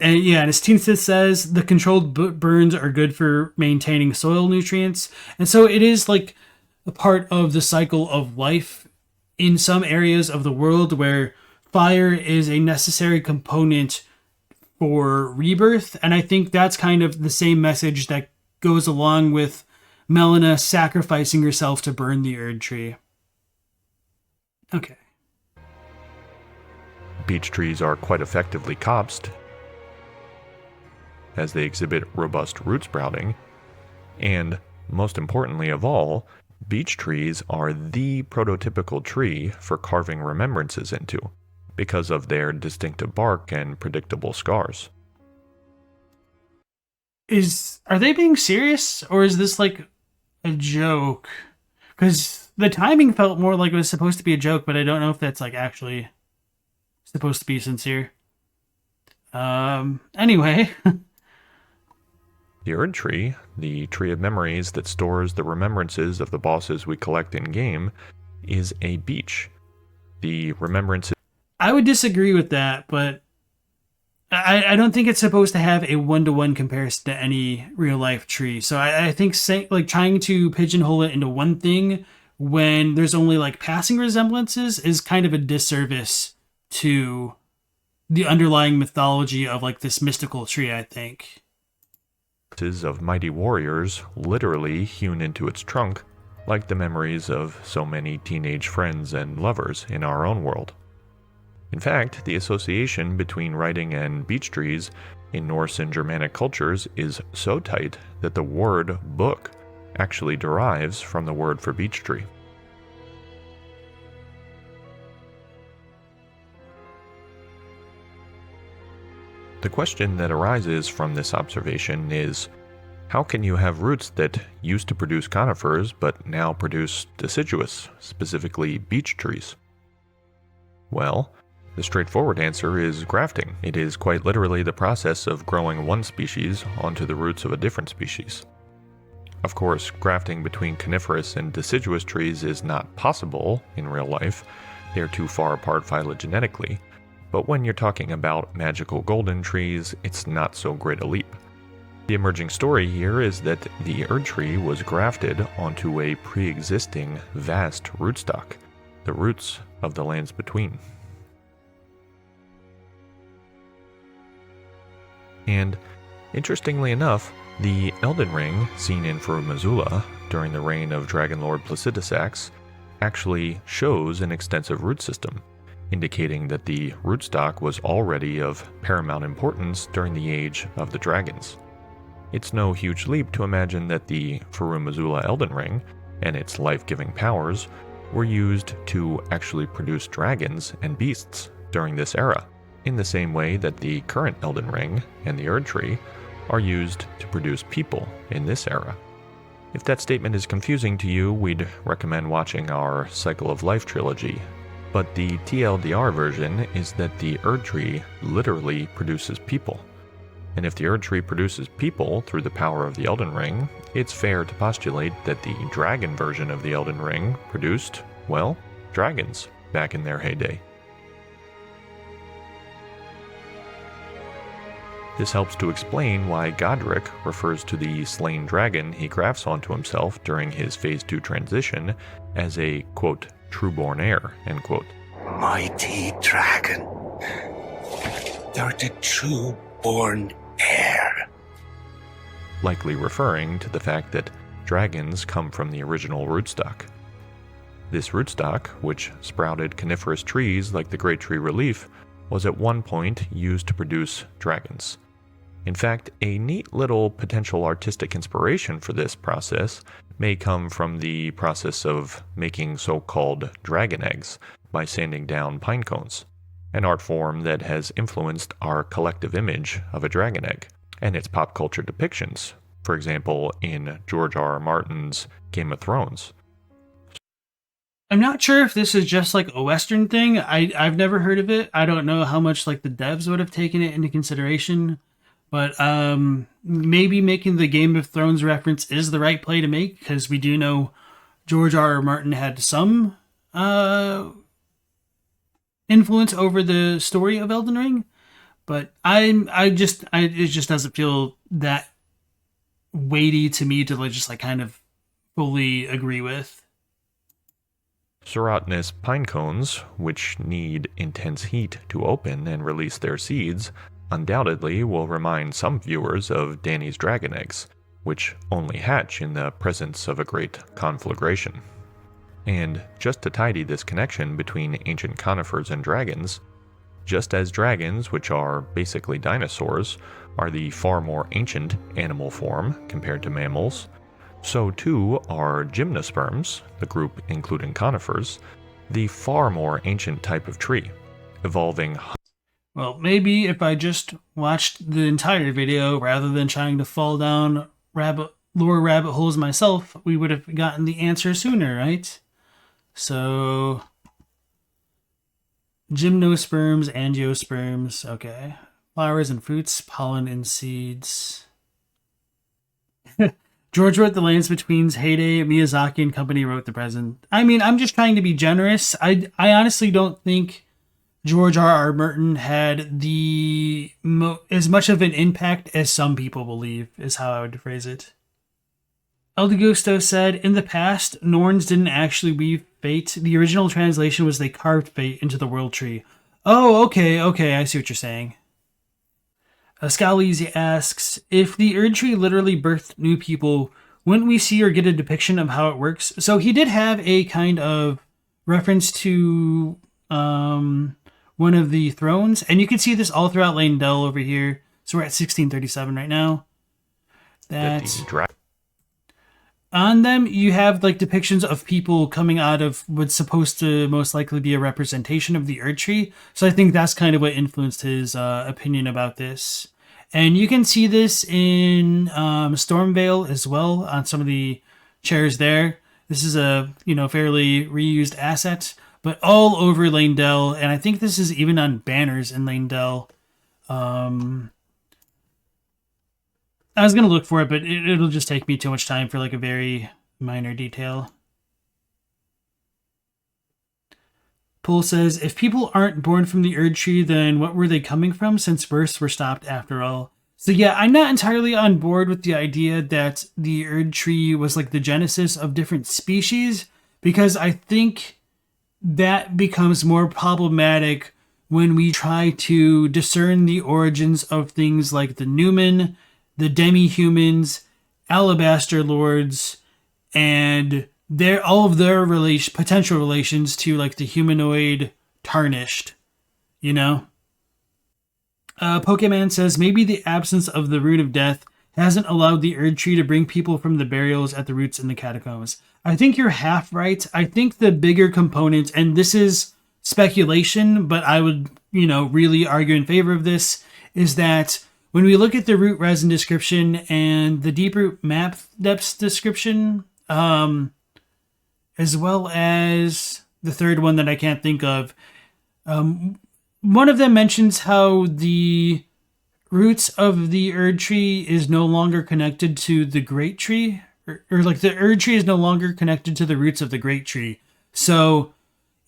And yeah, and as Teensith says, the controlled burns are good for maintaining soil nutrients. And so it is like a part of the cycle of life in some areas of the world where fire is a necessary component for rebirth. And I think that's kind of the same message that goes along with Melina sacrificing herself to burn the Erd tree. Okay. Beech trees are quite effectively copsed, as they exhibit robust root sprouting, and most importantly of all, beech trees are the prototypical tree for carving remembrances into, because of their distinctive bark and predictable scars. Are they being serious, or is this like a joke? Because the timing felt more like it was supposed to be a joke, but I don't know if that's like actually supposed to be sincere. Anyway. The Erd Tree, the tree of memories that stores the remembrances of the bosses we collect in game, is a beech. The remembrances. I would disagree with that, but I don't think it's supposed to have a one-to-one comparison to any real life tree. So I think like trying to pigeonhole it into one thing when there's only like passing resemblances is kind of a disservice to the underlying mythology of like this mystical tree, I think. Of mighty warriors literally hewn into its trunk, like the memories of so many teenage friends and lovers in our own world. In fact, the association between writing and beech trees in Norse and Germanic cultures is so tight that the word book actually derives from the word for beech tree. The question that arises from this observation is, how can you have roots that used to produce conifers but now produce deciduous, specifically beech trees? Well, the straightforward answer is grafting. It is quite literally the process of growing one species onto the roots of a different species. Of course, grafting between coniferous and deciduous trees is not possible in real life. They are too far apart phylogenetically. But when you're talking about magical golden trees, it's not so great a leap. The emerging story here is that the Erd tree was grafted onto a pre-existing vast rootstock, the roots of the lands between. And interestingly enough, the Elden Ring seen in Farum Azula during the reign of Dragon Lord Placidusax actually shows an extensive root system, indicating that the rootstock was already of paramount importance during the age of the dragons. It's no huge leap to imagine that the Farum Azula Elden Ring and its life-giving powers were used to actually produce dragons and beasts during this era, in the same way that the current Elden Ring and the Erd Tree are used to produce people in this era. If that statement is confusing to you, we'd recommend watching our Cycle of Life trilogy. But the TLDR version is that the Erd Tree literally produces people. And if the Erd Tree produces people through the power of the Elden Ring, it's fair to postulate that the dragon version of the Elden Ring produced, well, dragons back in their heyday. This helps to explain why Godric refers to the slain dragon he grafts onto himself during his Phase 2 transition as a, quote, trueborn heir, end quote. Mighty dragon, thou art a true-born heir. Likely referring to the fact that dragons come from the original rootstock. This rootstock, which sprouted coniferous trees like the Great Tree Relief, was at one point used to produce dragons. In fact, a neat little potential artistic inspiration for this process may come from the process of making so-called dragon eggs by sanding down pine cones, an art form that has influenced our collective image of a dragon egg and its pop culture depictions, for example, in George R. R. Martin's Game of Thrones. I'm not sure if this is just like a Western thing. I've never heard of it. I don't know how much like the devs would have taken it into consideration. But maybe making the Game of Thrones reference is the right play to make, because we do know George R. R. Martin had some influence over the story of Elden Ring. But it just doesn't feel that weighty to me to just like kind of fully agree with. Serotinous pine cones, which need intense heat to open and release their seeds, undoubtedly will remind some viewers of Dany's dragon eggs, which only hatch in the presence of a great conflagration. And just to tidy this connection between ancient conifers and dragons, just as dragons, which are basically dinosaurs, are the far more ancient animal form compared to mammals, so too are gymnosperms, the group including conifers, the far more ancient type of tree, evolving. Well, maybe if I just watched the entire video rather than trying to fall down lore rabbit holes myself, we would have gotten the answer sooner, right? So, gymnosperms, angiosperms, okay. Flowers and fruits, pollen and seeds. George wrote the lands between heyday, Miyazaki and company wrote the present. I mean, I'm just trying to be generous. I honestly don't think George R.R. Martin had as much of an impact as some people believe, is how I would phrase it. El Gusto said, in the past, Norns didn't actually weave fate. The original translation was they carved fate into the world tree. Oh, okay, I see what you're saying. Scalise asks, if the Erd Tree literally birthed new people, wouldn't we see or get a depiction of how it works? So he did have a kind of reference to one of the thrones, and you can see this all throughout Leyndell over here. So we're at 1637 right now. On them, you have like depictions of people coming out of what's supposed to most likely be a representation of the Erd Tree. So I think that's kind of what influenced his opinion about this. And you can see this in Stormvale as well on some of the chairs there. This is a fairly reused asset, but all over Leyndell, and I think this is even on banners in Leyndell. I was going to look for it, but it'll just take me too much time for like a very minor detail. Pool says, if people aren't born from the Erd Tree, then what were they coming from, since births were stopped after all? So yeah, I'm not entirely on board with the idea that the Erd Tree was like the genesis of different species, because I think that becomes more problematic when we try to discern the origins of things like the Numen, the demi-humans, alabaster lords, and all of their potential relations to like the humanoid tarnished, Pokemon says, maybe the absence of the Rune of Death hasn't allowed the Erd Tree to bring people from the burials at the roots in the catacombs. I think you're half right. I think the bigger component, and this is speculation, but I would, really argue in favor of this, is that when we look at the root resin description and the deep root map depths description, as well as the third one that I can't think of, one of them mentions how the roots of the Erd Tree is no longer connected to the Great Tree, or like the Erd Tree is no longer connected to the roots of the Great Tree. So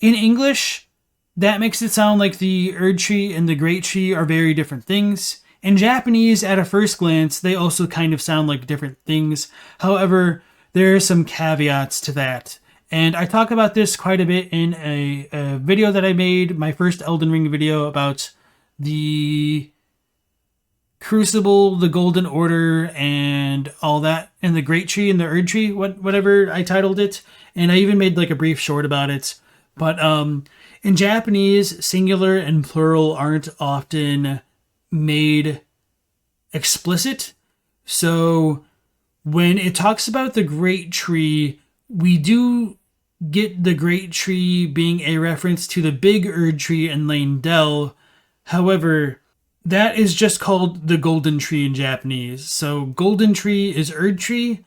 in English, that makes it sound like the Erd Tree and the Great Tree are very different things. In Japanese, at a first glance, they also kind of sound like different things. However, there are some caveats to that. And I talk about this quite a bit in a video that I made, my first Elden Ring video about the Crucible, the Golden Order, and all that, and the Great Tree and the Erd Tree, whatever I titled it. And I even made like a brief short about it. But in Japanese, singular and plural aren't often made explicit. So when it talks about the Great Tree, we do get the Great Tree being a reference to the big Erd Tree in Leyndell. However, that is just called the Golden Tree in Japanese. So Golden Tree is Erd Tree,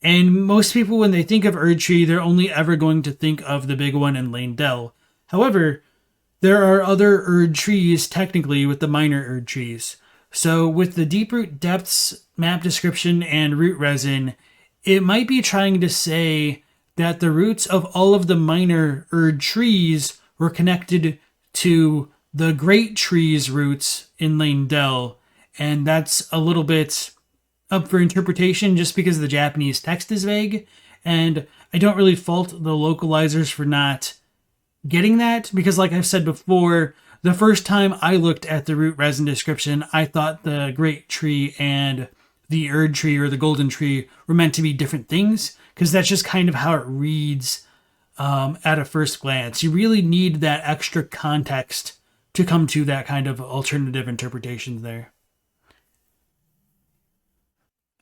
and most people, when they think of Erd Tree, they're only ever going to think of the big one in Leyndell. However, there are other Erd trees, technically, with the minor Erd trees. So with the deep root depths map description and root resin, it might be trying to say that the roots of all of the minor Erd trees were connected to the Great Tree's roots in Leyndell. And that's a little bit up for interpretation just because the Japanese text is vague. And I don't really fault the localizers for not getting that, because like I've said before, the first time I looked at the root resin description, I thought the Great Tree and the Erd Tree or the Golden Tree were meant to be different things, because that's just kind of how it reads at a first glance. You really need that extra context to come to that kind of alternative interpretation there.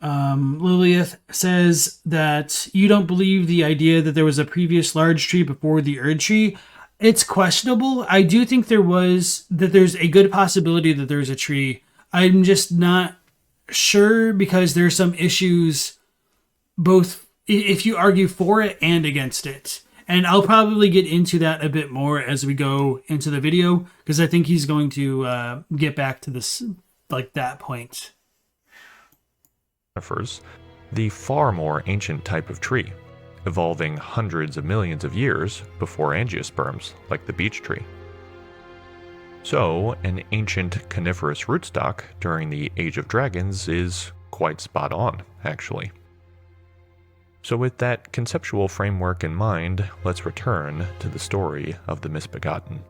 Lilith says that you don't believe the idea that there was a previous large tree before the Erd tree. It's questionable. I do think there's a good possibility that there's a tree. I'm just not sure because there's some issues both if you argue for it and against it. And I'll probably get into that a bit more as we go into the video because I think he's going to get back to this, like that point. The far more ancient type of tree, evolving hundreds of millions of years before angiosperms, like the beech tree. So, an ancient coniferous rootstock during the Age of Dragons is quite spot on, actually. So with that conceptual framework in mind, let's return to the story of the Misbegotten.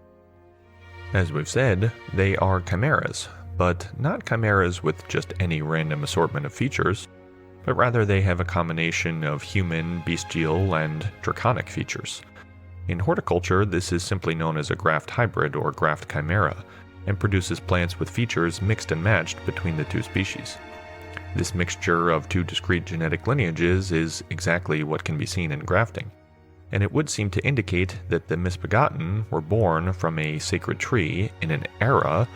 As we've said, they are chimeras, but not chimeras with just any random assortment of features, but rather they have a combination of human, bestial, and draconic features. In horticulture, this is simply known as a graft hybrid or graft chimera, and produces plants with features mixed and matched between the two species. This mixture of two discrete genetic lineages is exactly what can be seen in grafting, and it would seem to indicate that the Misbegotten were born from a sacred tree in an era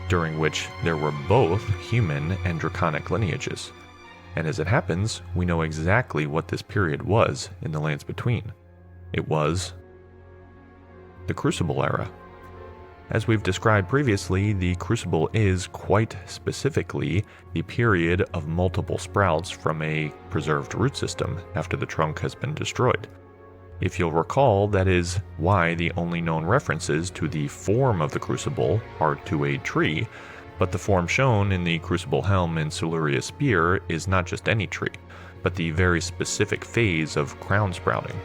during which there were both human and draconic lineages. And as it happens, we know exactly what this period was in the lands between. It was the Crucible era. As we've described previously, the Crucible is quite specifically the period of multiple sprouts from a preserved root system after the trunk has been destroyed. If you'll recall, that is why the only known references to the form of the Crucible are to a tree, but the form shown in the Crucible helm and Siluria spear is not just any tree, but the very specific phase of crown sprouting.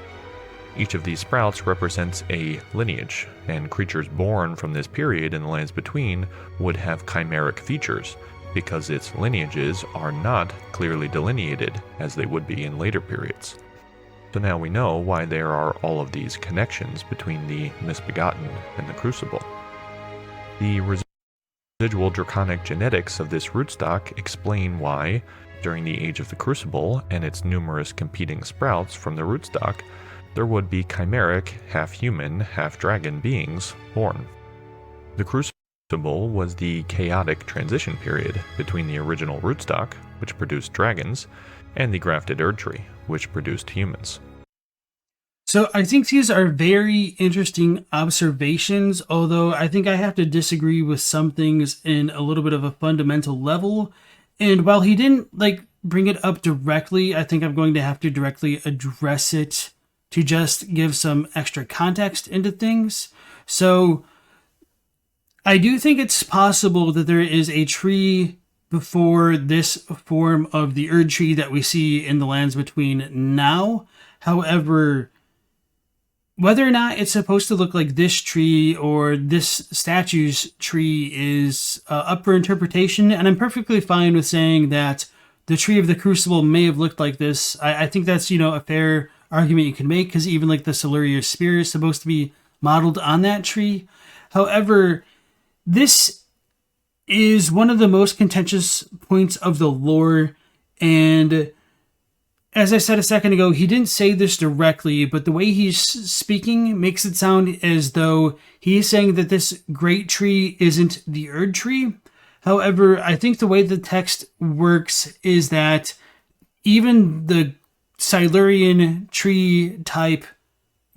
Each of these sprouts represents a lineage, and creatures born from this period in the lands between would have chimeric features, because its lineages are not clearly delineated as they would be in later periods. So now we know why there are all of these connections between the Misbegotten and the Crucible. The residual draconic genetics of this rootstock explain why, during the Age of the Crucible and its numerous competing sprouts from the rootstock, there would be chimeric, half-human, half-dragon beings born. The Crucible was the chaotic transition period between the original rootstock, which produced dragons, and the grafted Erd tree, which produced humans. So I think these are very interesting observations, although I think I have to disagree with some things in a little bit of a fundamental level. And while he didn't bring it up directly, I think I'm going to have to directly address it to just give some extra context into things. So I do think it's possible that there is a tree before this form of the Erd tree that we see in the lands between now. However, whether or not it's supposed to look like this tree or this statue's tree is up for interpretation, and I'm perfectly fine with saying that the tree of the Crucible may have looked like this. I think that's, a fair argument you can make, because even the Siluria spear is supposed to be modeled on that tree. However, this is one of the most contentious points of the lore, and as I said a second ago, he didn't say this directly, but the way he's speaking makes it sound as though he's saying that this great tree isn't the Erd tree. However, I think the way the text works is that even the Silurian tree type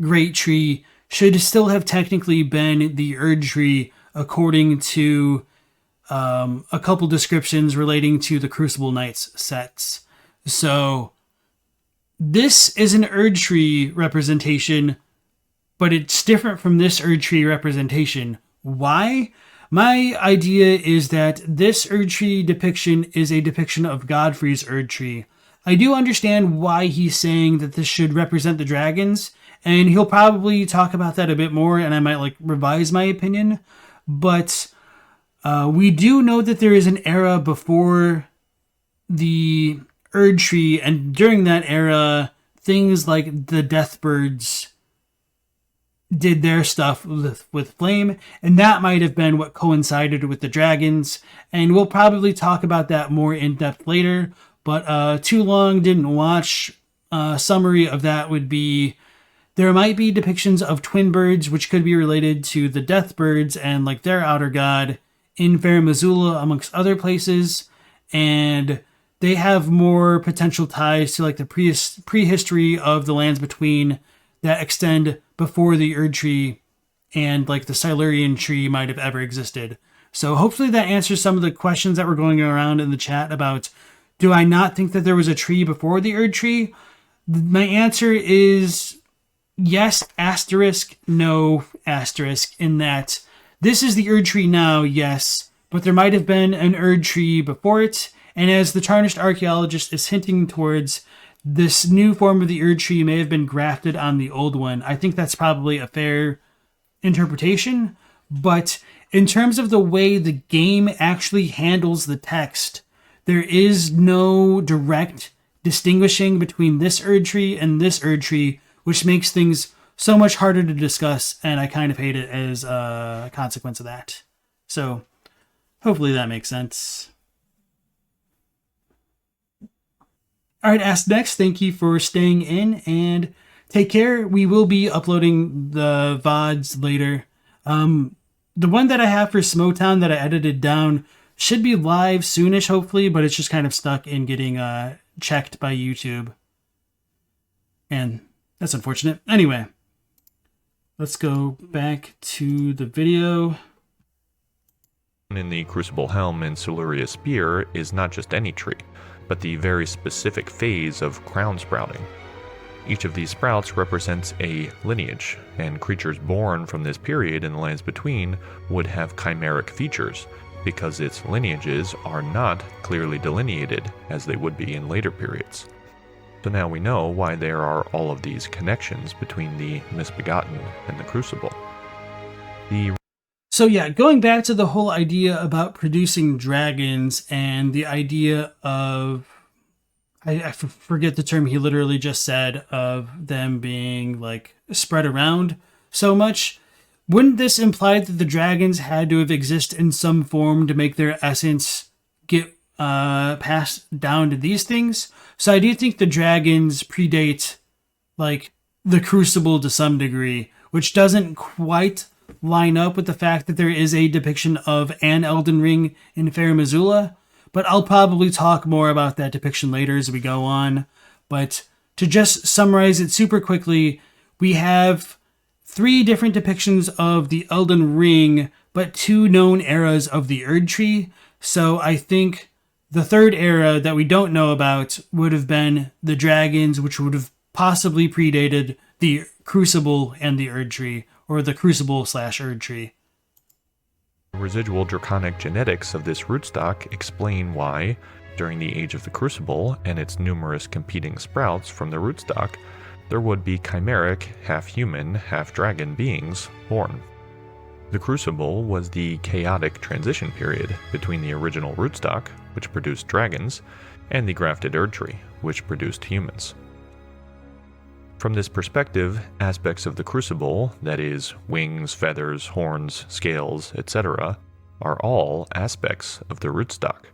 great tree should still have technically been the Erd tree, according to a couple descriptions relating to the Crucible Knights sets. So this is an Erd tree representation, but it's different from this Erd tree representation. Why? My idea is that this Erd tree depiction is a depiction of Godfrey's Erd tree. I do understand why he's saying that this should represent the dragons, and he'll probably talk about that a bit more, and I might revise my opinion. But we do know that there is an era before the Erd tree, and during that era, things like the Deathbirds did their stuff with flame, and that might have been what coincided with the dragons. And we'll probably talk about that more in depth later. But too long didn't watch. Summary of that would be there might be depictions of twin birds, which could be related to the death birds and like their outer god in Fair Missoula, amongst other places. And they have more potential ties to like the prehistory of the lands between that extend before the Erd Tree and like the Silurian tree might have ever existed. So hopefully that answers some of the questions that were going around in the chat about, do I not think that there was a tree before the Erd Tree? My answer is yes, asterisk, no, asterisk, in that this is the Erd Tree now, yes, but there might have been an Erd Tree before it. And as the Tarnished Archaeologist is hinting towards, this new form of the Erd Tree may have been grafted on the old one. I think that's probably a fair interpretation. But in terms of the way the game actually handles the text, there is no direct distinguishing between this Erd Tree and this Erd Tree, which makes things so much harder to discuss, and I kind of hate it as a consequence of that. So hopefully that makes sense. All right, Ask Next, thank you for staying in, and take care. We will be uploading the VODs later. The one that I have for Smotown that I edited down should be live soonish, hopefully, but it's just kind of stuck in getting checked by YouTube. And that's unfortunate. Anyway, let's go back to the video. In the Crucible Helm and Siluria Spear is not just any tree, but the very specific phase of crown sprouting. Each of these sprouts represents a lineage, and creatures born from this period in the lands between would have chimeric features, because its lineages are not clearly delineated as they would be in later periods. So now we know why there are all of these connections between the Misbegotten and the Crucible. So yeah, going back to the whole idea about producing dragons and the idea of, I forget the term he literally just said, of them being like spread around so much. Wouldn't this imply that the dragons had to have existed in some form to make their essence get passed down to these things? So I do think the dragons predate like the Crucible to some degree, which doesn't quite line up with the fact that there is a depiction of an Elden Ring in Fair Missoula, but I'll probably talk more about that depiction later as we go on. But to just summarize it super quickly, we have 3 different depictions of the Elden Ring, but 2 known eras of the Erd Tree. So I think the 3rd era that we don't know about would have been the dragons, which would have possibly predated the Crucible and the Erd Tree, or the Crucible/Erd Tree. Residual draconic genetics of this rootstock explain why, during the Age of the Crucible and its numerous competing sprouts from the rootstock, there would be chimeric, half-human, half-dragon beings born. The Crucible was the chaotic transition period between the original rootstock, which produced dragons, and the grafted Erd Tree, which produced humans. From this perspective, aspects of the Crucible, that is, wings, feathers, horns, scales, etc., are all aspects of the rootstock.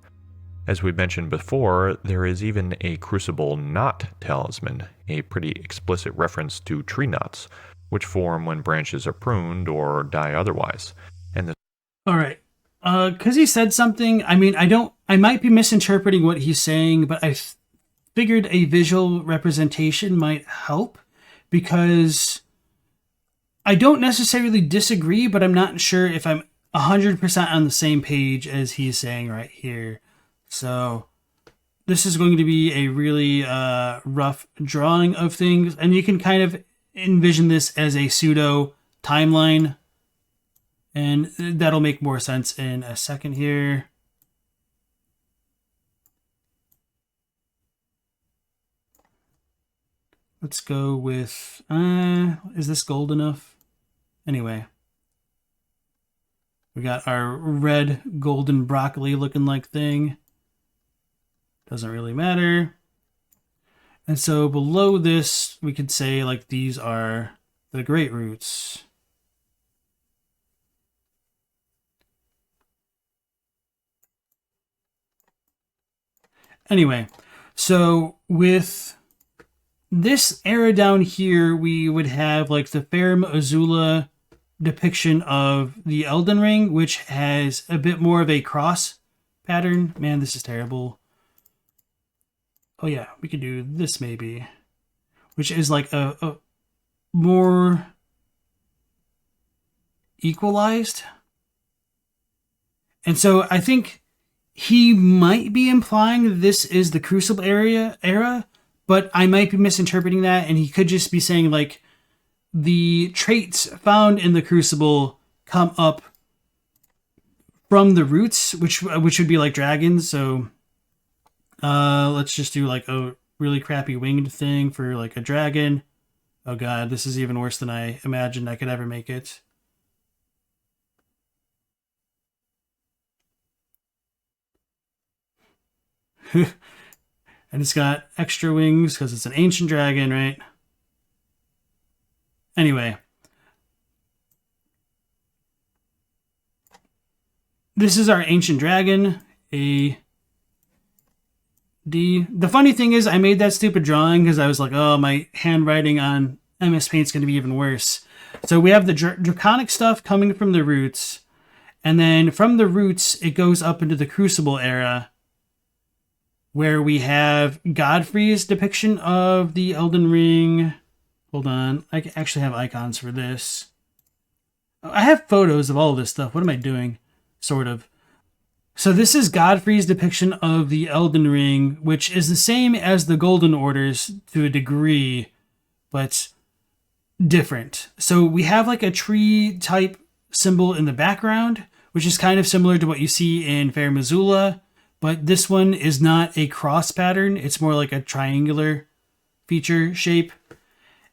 As we mentioned before, there is even a Crucible knot talisman, a pretty explicit reference to tree knots, which form when branches are pruned or die otherwise. Alright, because he said something, I might be misinterpreting what he's saying, but I figured a visual representation might help, because I don't necessarily disagree, but I'm not sure if I'm 100% on the same page as he's saying right here. So this is going to be a really rough drawing of things, and you can kind of envision this as a pseudo timeline, and that'll make more sense in a second here. Let's go with, is this gold enough? Anyway, we got our red golden broccoli looking like thing. Doesn't really matter. And so below this, we could say like these are the Great Roots. Anyway, so with this era down here, we would have like the Ferrum Azula depiction of the Elden Ring, which has a bit more of a cross pattern. Man, this is terrible. Oh yeah, we could do this maybe, which is like a more equalized. And so I think he might be implying this is the Crucible era, but I might be misinterpreting that, and he could just be saying like the traits found in the Crucible come up from the roots, which would be like dragons. So let's just do like a really crappy winged thing for like a dragon. Oh god, this is even worse than I imagined I could ever make it. And it's got extra wings because it's an ancient dragon, right? Anyway. This is our ancient dragon, A D. The funny thing is I made that stupid drawing because I was like, oh, my handwriting on MS Paint's going to be even worse. So we have the draconic stuff coming from the roots. And then from the roots, it goes up into the Crucible era, where we have Godfrey's depiction of the Elden Ring. Hold on. I actually have icons for this. I have photos of all of this stuff. What am I doing? Sort of. So this is Godfrey's depiction of the Elden Ring, which is the same as the Golden Orders to a degree, but different. So we have like a tree type symbol in the background, which is kind of similar to what you see in Ferrum Azula. But this one is not a cross pattern. It's more like a triangular feature shape.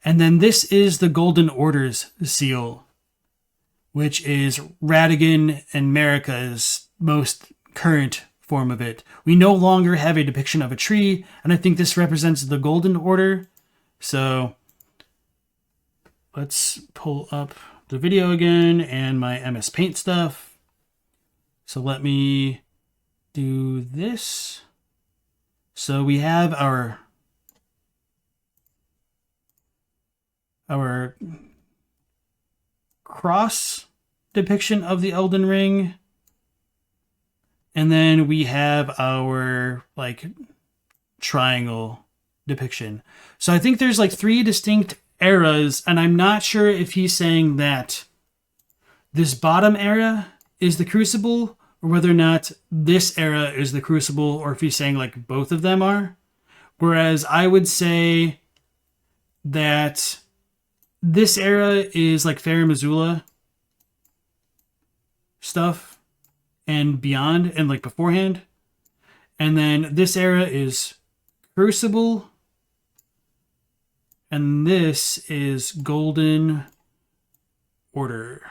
And then this is the Golden Order's seal, which is Radagon and Marika's most current form of it. We no longer have a depiction of a tree, and I think this represents the Golden Order. So let's pull up the video again and my MS Paint stuff. So let me do this. So we have our cross depiction of the Elden Ring, and then we have our like triangle depiction. So I think there's like 3 distinct eras, and I'm not sure if he's saying that this bottom era is the Crucible, or whether or not this era is the Crucible, or if he's saying like both of them are. Whereas I would say that this era is like Ferrum Azula stuff and beyond, and like beforehand. And then this era is Crucible, and this is Golden Order,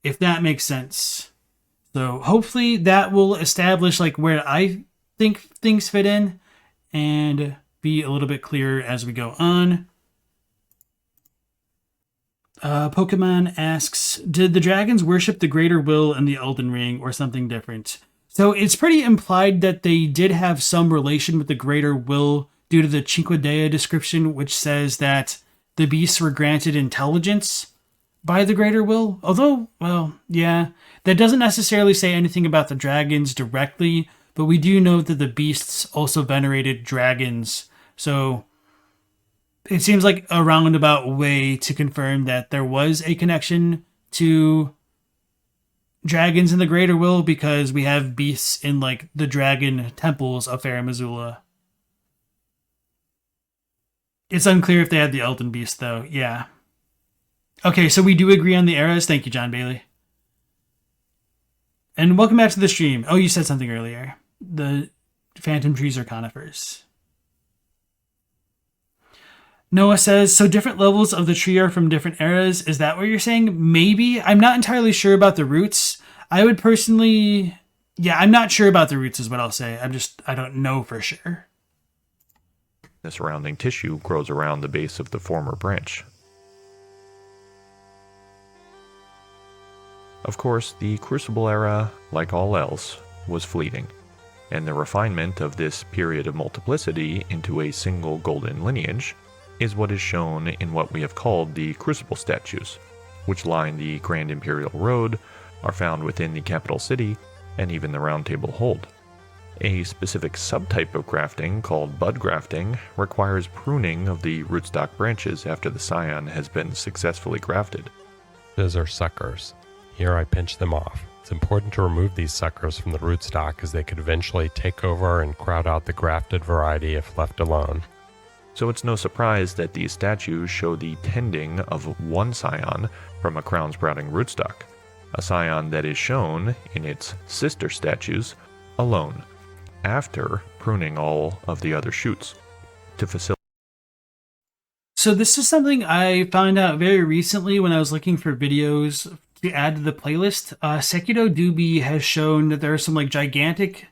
if that makes sense. So hopefully that will establish like where I think things fit in and be a little bit clearer as we go on. Pokemon asks, did the dragons worship the Greater Will in the Elden Ring or something different? So it's pretty implied that they did have some relation with the Greater Will due to the Cinquedea description, which says that the beasts were granted intelligence by the Greater Will. Although, well, yeah, that doesn't necessarily say anything about the dragons directly, but we do know that the beasts also venerated dragons. So it seems like a roundabout way to confirm that there was a connection to dragons in the Greater Will, because we have beasts in like the dragon temples of Ferrum Azula. It's unclear if they had the Elden Beast though. Yeah. Okay, so we do agree on the eras. Thank you, John Bailey. And welcome back to the stream. Oh, you said something earlier. The phantom trees are conifers. Noah says, so different levels of the tree are from different eras. Is that what you're saying? Maybe. I'm not entirely sure about the roots. I would personally... Yeah, I'm not sure about the roots is what I'll say. I don't know for sure. The surrounding tissue grows around the base of the former branch. Of course, the Crucible era, like all else, was fleeting, and the refinement of this period of multiplicity into a single golden lineage is what is shown in what we have called the Crucible statues, which line the Grand Imperial Road, are found within the capital city, and even the Round Table Hold. A specific subtype of grafting, called bud grafting, requires pruning of the rootstock branches after the scion has been successfully grafted. Those are suckers. Here I pinch them off. It's important to remove these suckers from the rootstock as they could eventually take over and crowd out the grafted variety if left alone. So it's no surprise that these statues show the tending of one scion from a crown-sprouting rootstock, a scion that is shown in its sister statues alone, after pruning all of the other shoots to facilitate. So this is something I found out very recently when I was looking for videos to add to the playlist. Sekido Doobie has shown that there are some like gigantic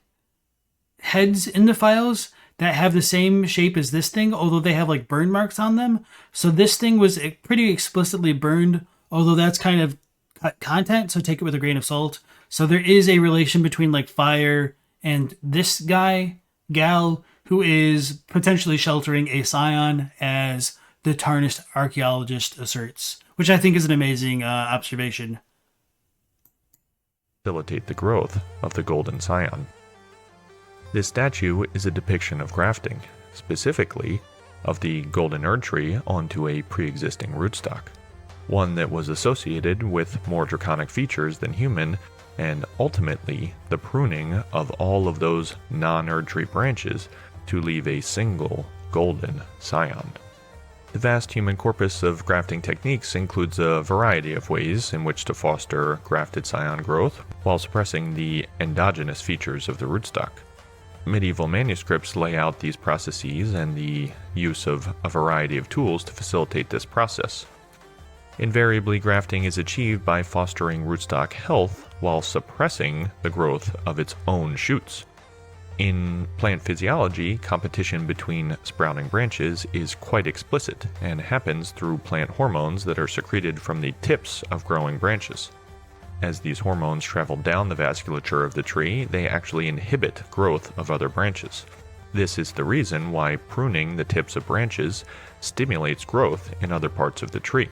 heads in the files that have the same shape as this thing, although they have like burn marks on them. So this thing was pretty explicitly burned, although that's kind of cut content, so take it with a grain of salt. So there is a relation between like fire and this gal, who is potentially sheltering a scion, as the Tarnished Archaeologist asserts, which I think is an amazing observation. Facilitate the growth of the golden scion. This statue is a depiction of grafting, specifically of the golden Erd tree onto a pre-existing rootstock, one that was associated with more draconic features than human, and ultimately the pruning of all of those non-Erd tree branches to leave a single golden scion. The vast human corpus of grafting techniques includes a variety of ways in which to foster grafted scion growth while suppressing the endogenous features of the rootstock. Medieval manuscripts lay out these processes and the use of a variety of tools to facilitate this process. Invariably, grafting is achieved by fostering rootstock health while suppressing the growth of its own shoots. In plant physiology, competition between sprouting branches is quite explicit and happens through plant hormones that are secreted from the tips of growing branches. As these hormones travel down the vasculature of the tree, they actually inhibit growth of other branches. This is the reason why pruning the tips of branches stimulates growth in other parts of the tree.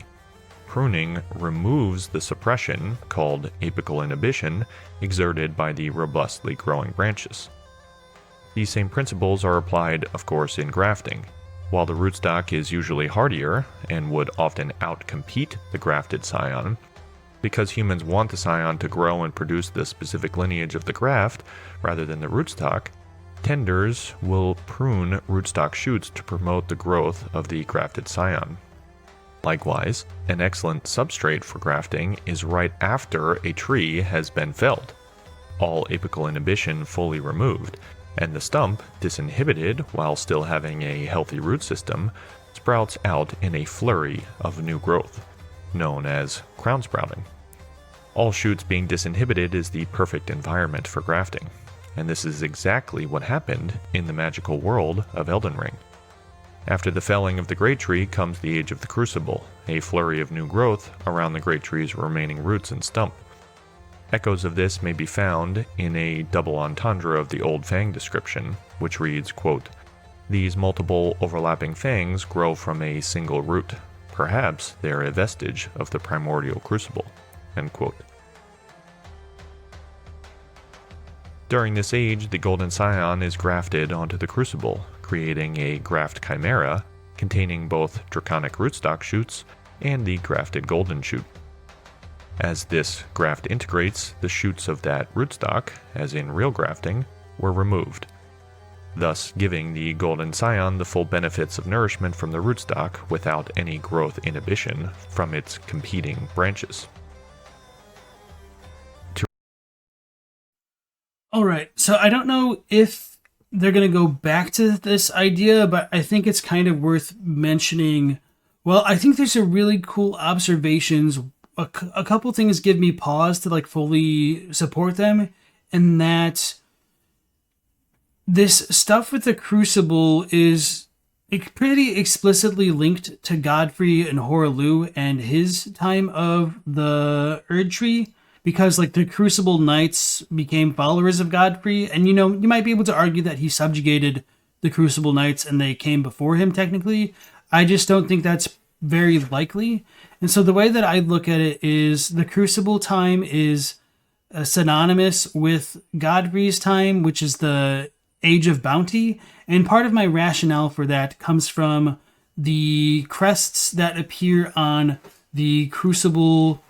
Pruning removes the suppression, called apical inhibition, exerted by the robustly growing branches. These same principles are applied, of course, in grafting. While the rootstock is usually hardier and would often outcompete the grafted scion, because humans want the scion to grow and produce the specific lineage of the graft rather than the rootstock, tenders will prune rootstock shoots to promote the growth of the grafted scion. Likewise, an excellent substrate for grafting is right after a tree has been felled, all apical inhibition fully removed, and the stump, disinhibited while still having a healthy root system, sprouts out in a flurry of new growth, known as crown sprouting. All shoots being disinhibited is the perfect environment for grafting, and this is exactly what happened in the magical world of Elden Ring. After the felling of the Great Tree comes the Age of the Crucible, a flurry of new growth around the Great Tree's remaining roots and stump. Echoes of this may be found in a double entendre of the Old Fang description, which reads, quote, "These multiple overlapping fangs grow from a single root. Perhaps they are a vestige of the primordial crucible." End quote. During this age, the golden scion is grafted onto the crucible, creating a graft chimera containing both draconic rootstock shoots and the grafted golden shoot. As this graft integrates, the shoots of that rootstock, as in real grafting, were removed, thus giving the golden scion the full benefits of nourishment from the rootstock without any growth inhibition from its competing branches. All right, so I don't know if they're going to go back to this idea, but I think it's kind of worth mentioning. Well, I think there's some really cool observations. A couple things give me pause to like fully support them, and that this stuff with the Crucible is pretty explicitly linked to Godfrey and Horaloo and his time of the Erd Tree, because like the Crucible Knights became followers of Godfrey, and you know, you might be able to argue that he subjugated the Crucible Knights and they came before him technically. I just don't think that's very likely. And so the way that I look at it is the Crucible time is synonymous with Godfrey's time, which is the Age of Bounty. And part of my rationale for that comes from the crests that appear on the Crucible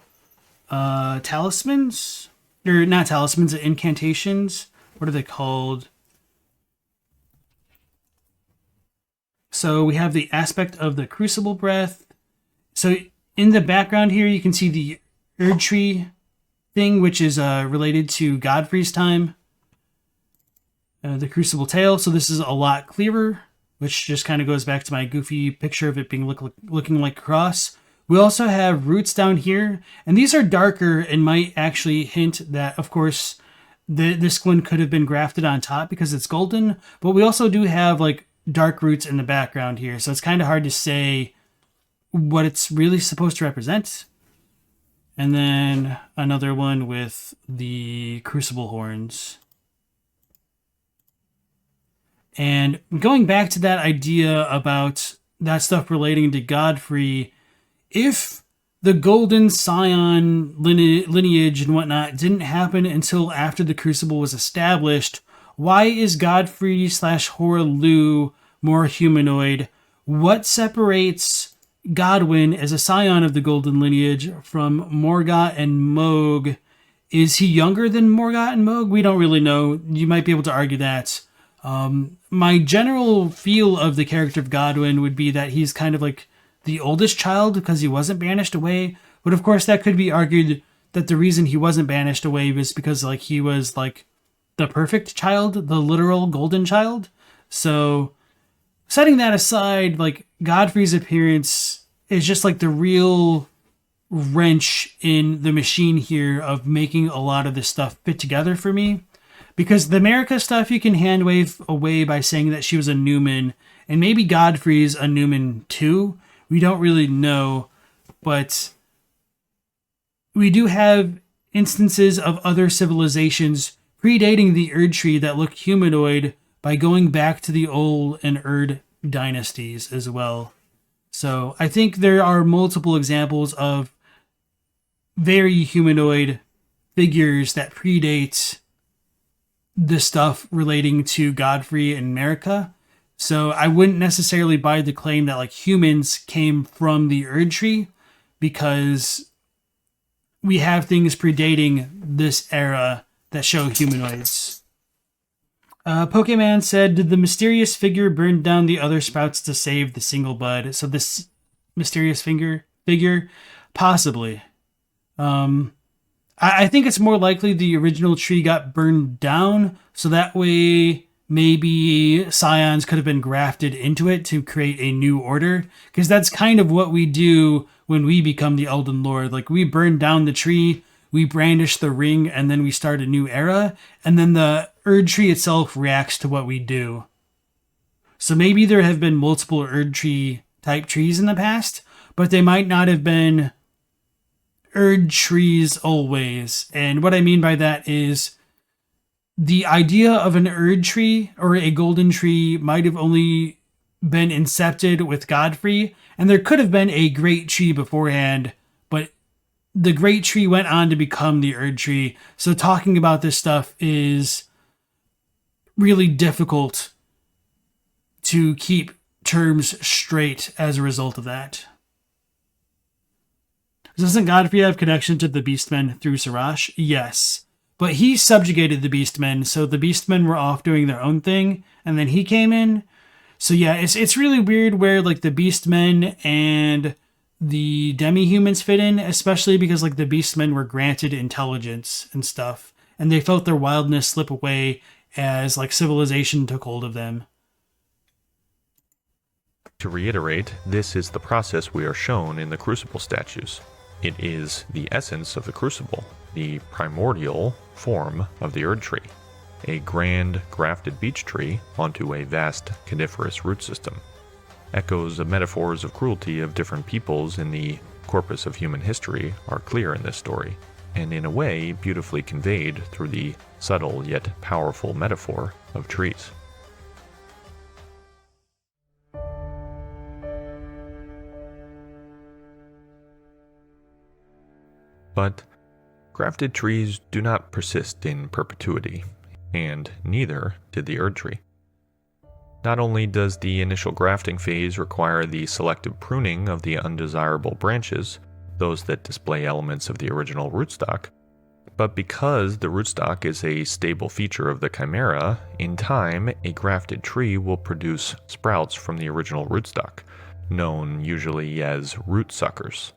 talismans, or not talismans, incantations. What are they called? So we have the aspect of the Crucible Breath. So in the background here, you can see the Erdtree thing, which is related to Godfrey's time. The Crucible Tail. So this is a lot clearer, which just kind of goes back to my goofy picture of it being looking like a cross. We also have roots down here, and these are darker and might actually hint that, of course, this one could have been grafted on top because it's golden. But we also do have like dark roots in the background here, so it's kind of hard to say what it's really supposed to represent. And then another one with the Crucible horns. And going back to that idea about that stuff relating to Godfrey, if the Golden Scion lineage and whatnot didn't happen until after the Crucible was established, why is Godfrey / Hoarah more humanoid? What separates Godwyn as a scion of the Golden lineage from Morgott and Mohg? Is he younger than Morgott and Mohg? We don't really know. You might be able to argue that. My general feel of the character of Godwyn would be that he's kind of like the oldest child because he wasn't banished away. But of course, that could be argued that the reason he wasn't banished away was because like he was like the perfect child, the literal golden child. So setting that aside, like Godfrey's appearance is just like the real wrench in the machine here of making a lot of this stuff fit together for me. Because the Marika stuff you can hand wave away by saying that she was a Newman, and maybe Godfrey's a Newman too. We don't really know, but we do have instances of other civilizations predating the Erdtree that look humanoid by going back to the Ol and Erd dynasties as well. So I think there are multiple examples of very humanoid figures that predate the stuff relating to Godfrey and Marika. So I wouldn't necessarily buy the claim that like humans came from the Erdtree, because we have things predating this era that show humanoids. Pokemon said, did the mysterious figure burn down the other sprouts to save the single bud? So this mysterious figure, possibly. I think it's more likely the original tree got burned down, so that way maybe scions could have been grafted into it to create a new order, because that's kind of what we do when we become the Elden Lord. Like, we burn down the tree, we brandish the ring, and then we start a new era, and then the Erdtree itself reacts to what we do. So maybe there have been multiple Erdtree type trees in the past, but they might not have been Erdtrees always. And what I mean by that is the idea of an Erdtree or a golden tree might have only been incepted with Godfrey, and there could have been a great tree beforehand, but the great tree went on to become the Erdtree. So talking about this stuff is really difficult to keep terms straight as a result of that. Doesn't Godfrey have connection to the Beastmen through Sarash? Yes. But he subjugated the Beastmen, so the Beastmen were off doing their own thing, and then he came in. So yeah, it's really weird where like the Beastmen and the demi-humans fit in, especially because like the Beastmen were granted intelligence and stuff, and they felt their wildness slip away as like civilization took hold of them. To reiterate, this is the process we are shown in the Crucible statues. It is the essence of the Crucible, the primordial form of the Erdtree, a grand grafted beech tree onto a vast coniferous root system. Echoes of metaphors of cruelty of different peoples in the corpus of human history are clear in this story. and in a way beautifully conveyed through the subtle yet powerful metaphor of trees. But grafted trees do not persist in perpetuity, and neither did the Erd tree. Not only does the initial grafting phase require the selective pruning of the undesirable branches, those that display elements of the original rootstock, but because the rootstock is a stable feature of the chimera, in time a grafted tree will produce sprouts from the original rootstock, known usually as root suckers.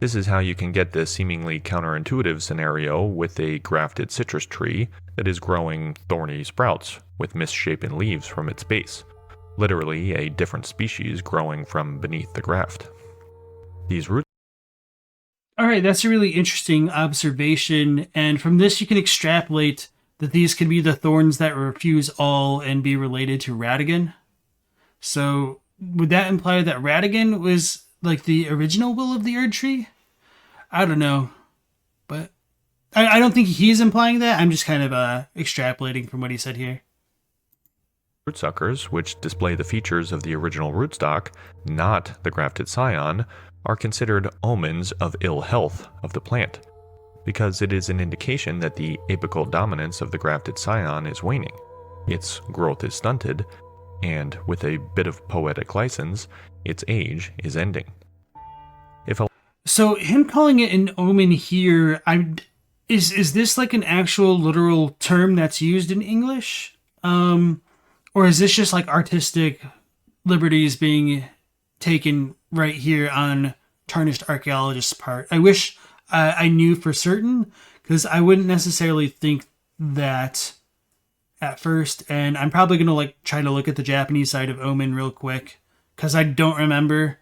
This is how you can get the seemingly counterintuitive scenario with a grafted citrus tree that is growing thorny sprouts with misshapen leaves from its base, literally a different species growing from beneath the graft. These roots. All right, that's a really interesting observation, and from this you can extrapolate that these could be the thorns that refuse all and be related to Radagon. So would that imply that Radagon was like the original will of the Erd tree? I don't know, but I don't think he's implying that. I'm just kind of extrapolating from what he said here. Root suckers, which display the features of the original rootstock, not the grafted scion, are considered omens of ill health of the plant, because it is an indication that the apical dominance of the grafted scion is waning, its growth is stunted, and with a bit of poetic license, its age is ending. So him calling it an omen here, is this like an actual literal term that's used in English? Or is this just like artistic liberties being taken right here on Tarnished Archaeologist's part? I wish I knew for certain, because I wouldn't necessarily think that at first, and I'm probably going to like try to look at the Japanese side of omen real quick, because I don't remember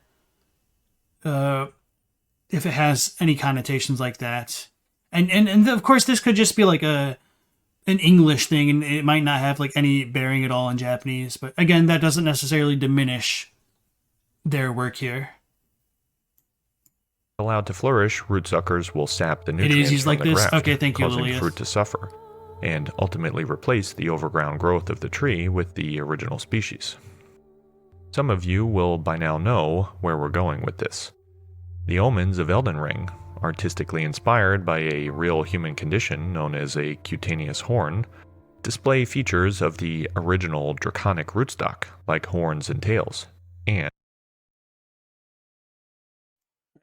if it has any connotations like that. And of course this could just be like an English thing, and it might not have like any bearing at all in Japanese, but again, that doesn't necessarily diminish their work here. Allowed to flourish, root suckers will sap the It nutrients is used from like the this? graft, Okay, thank you, causing Lilius. fruit to suffer, and ultimately replace the overground growth of the tree with the original species. Some of you will by now know where we're going with this. The omens of Elden Ring, artistically inspired by a real human condition known as a cutaneous horn, display features of the original draconic rootstock, like horns and tails, and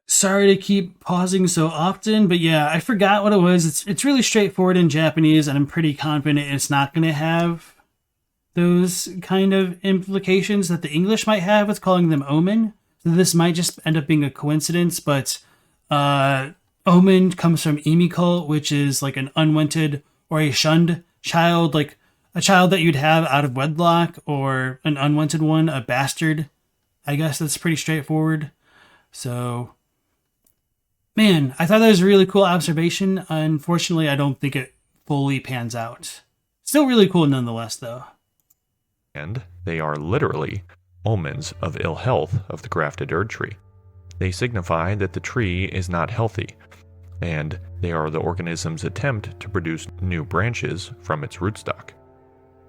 Sorry to keep pausing so often, but yeah, I forgot what it was. It's really straightforward in Japanese, and I'm pretty confident it's not going to have those kind of implications that the English might have with calling them omen. So this might just end up being a coincidence, but omen comes from emikul, which is like an unwanted or a shunned child, like a child that you'd have out of wedlock, or an unwanted one, a bastard. I guess that's pretty straightforward. So, man, I thought that was a really cool observation. Unfortunately, I don't think it fully pans out. Still really cool nonetheless, though. and they are literally omens of ill health of the grafted Erd tree. They signify that the tree is not healthy, and they are the organism's attempt to produce new branches from its rootstock.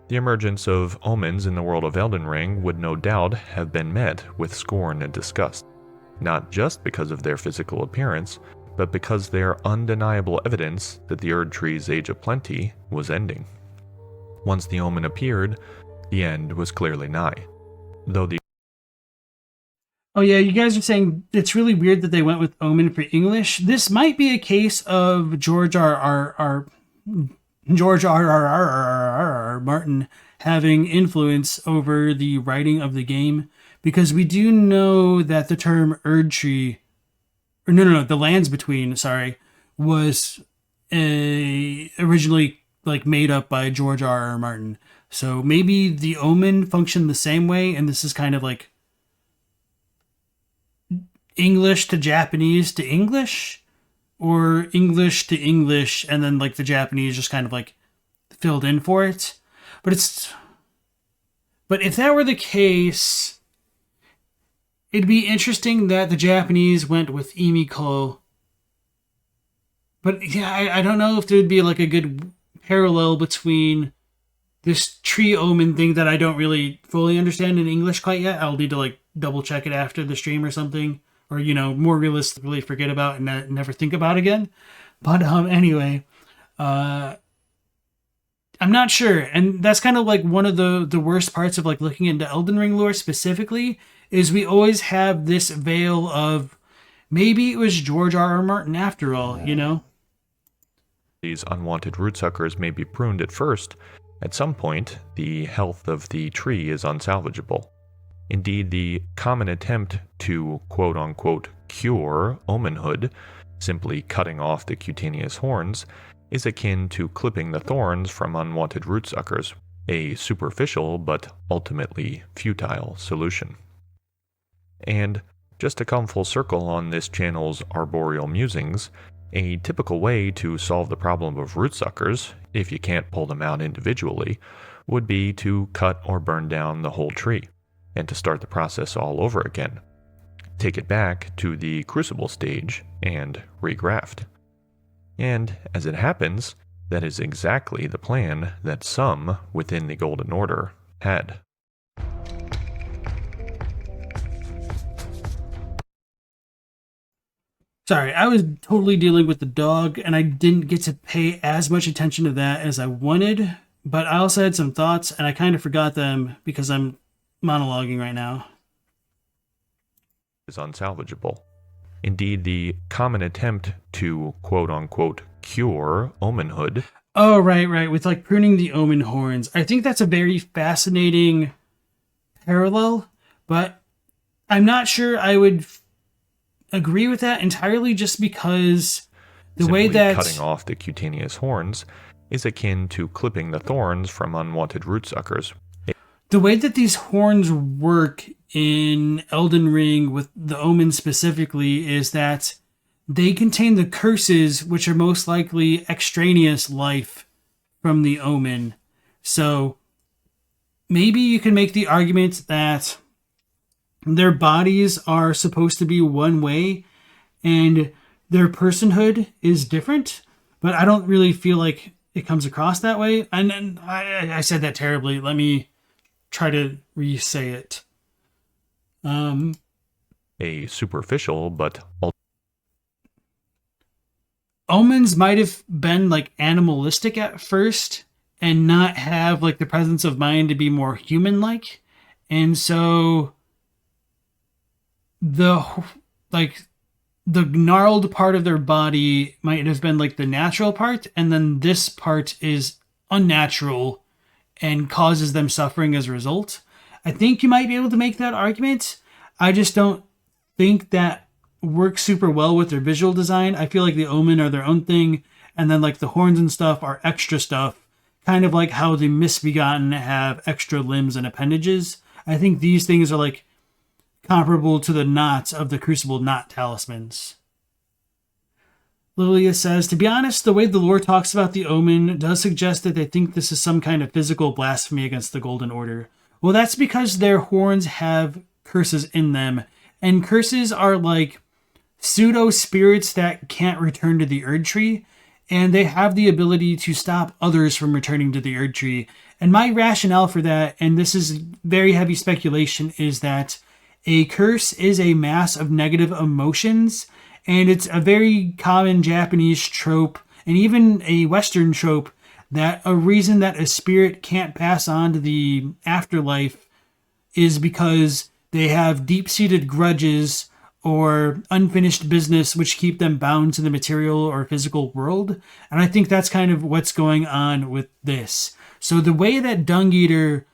The emergence of omens in the world of Elden Ring would no doubt have been met with scorn and disgust, not just because of their physical appearance, but because they are undeniable evidence that the Erd tree's age of plenty was ending. Once the omen appeared, the end was clearly nigh. Though the Oh yeah, you guys are saying it's really weird that they went with omen for English. This might be a case of George R. Martin having influence over the writing of the game, because we do know that the term Erd tree, or no, the lands between, was originally like made up by George R. Martin. So maybe the omen functioned the same way, and this is kind of like English to Japanese to English, or English to English, and then like the Japanese just kind of like filled in for it. But if that were the case, it'd be interesting that the Japanese went with emikul, But yeah, I don't know if there'd be like a good parallel between this tree omen thing that I don't really fully understand in English quite yet. I'll need to like double check it after the stream or something, or more realistically forget about and never think about again. But anyway, I'm not sure, and that's kind of like one of the worst parts of like looking into Elden Ring lore specifically is we always have this veil of maybe it was George R. R. Martin after all, These unwanted rootsuckers may be pruned at first. At some point, the health of the tree is unsalvageable. Indeed, the common attempt to quote-unquote cure omenhood, simply cutting off the cutaneous horns, is akin to clipping the thorns from unwanted rootsuckers, a superficial but ultimately futile solution. And just to come full circle on this channel's arboreal musings, a typical way to solve the problem of rootsuckers, if you can't pull them out individually, would be to cut or burn down the whole tree, and to start the process all over again. Take it back to the crucible stage and regraft. And as it happens, that is exactly the plan that some within the Golden Order had. Sorry, I was totally dealing with the dog, and I didn't get to pay as much attention to that as I wanted, but I also had some thoughts, and I kind of forgot them because I'm monologuing right now. Is unsalvageable. Indeed, the common attempt to quote-unquote cure omenhood. Oh, right, with like pruning the omen horns. I think that's a very fascinating parallel, but I'm not sure I would agree with that entirely, just because the way that cutting off the cutaneous horns is akin to clipping the thorns from unwanted rootsuckers. The way that these horns work in Elden Ring with the omen specifically is that they contain the curses, which are most likely extraneous life from the omen. So maybe you can make the argument that their bodies are supposed to be one way and their personhood is different, but I don't really feel like it comes across that way. And I said that terribly. Let me try to re-say it. A superficial but omens might have been like animalistic at first and not have like the presence of mind to be more human-like, and so the gnarled part of their body might have been like the natural part, and then this part is unnatural and causes them suffering as a result. I think you might be able to make that argument. I just don't think that works super well with their visual design. I feel like the omen are their own thing, and then like the horns and stuff are extra stuff, kind of like how the misbegotten have extra limbs and appendages. I think these things are like comparable to the knots of the Crucible knot talismans. Lilia says, to be honest, the way the lore talks about the omen does suggest that they think this is some kind of physical blasphemy against the Golden Order. Well, that's because their horns have curses in them, and curses are like pseudo-spirits that can't return to the Erd Tree, and they have the ability to stop others from returning to the Erd Tree. And my rationale for that, and this is very heavy speculation, is that a curse is a mass of negative emotions, and it's a very common Japanese trope, and even a Western trope, that a reason that a spirit can't pass on to the afterlife is because they have deep-seated grudges or unfinished business which keep them bound to the material or physical world. And I think that's kind of what's going on with this. So the way that Dung Eater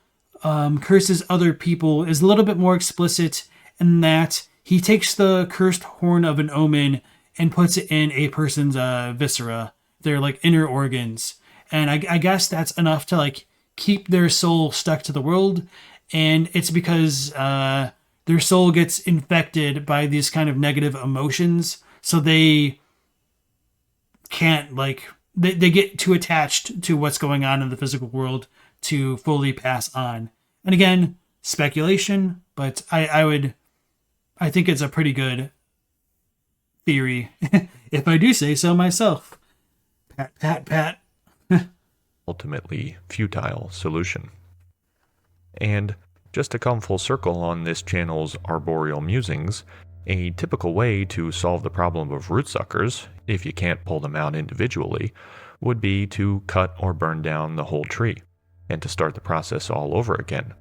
curses other people is a little bit more explicit in that he takes the cursed horn of an omen and puts it in a person's viscera, their like inner organs. And I guess that's enough to like keep their soul stuck to the world. And it's because their soul gets infected by these kind of negative emotions. So they can't like, they get too attached to what's going on in the physical world to fully pass on. And again, speculation, but I think it's a pretty good theory, if I do say so myself. Pat, pat, pat. ultimately futile solution. And just to come full circle on this channel's arboreal musings, a typical way to solve the problem of root suckers, if you can't pull them out individually, would be to cut or burn down the whole tree, and to start the process all over again.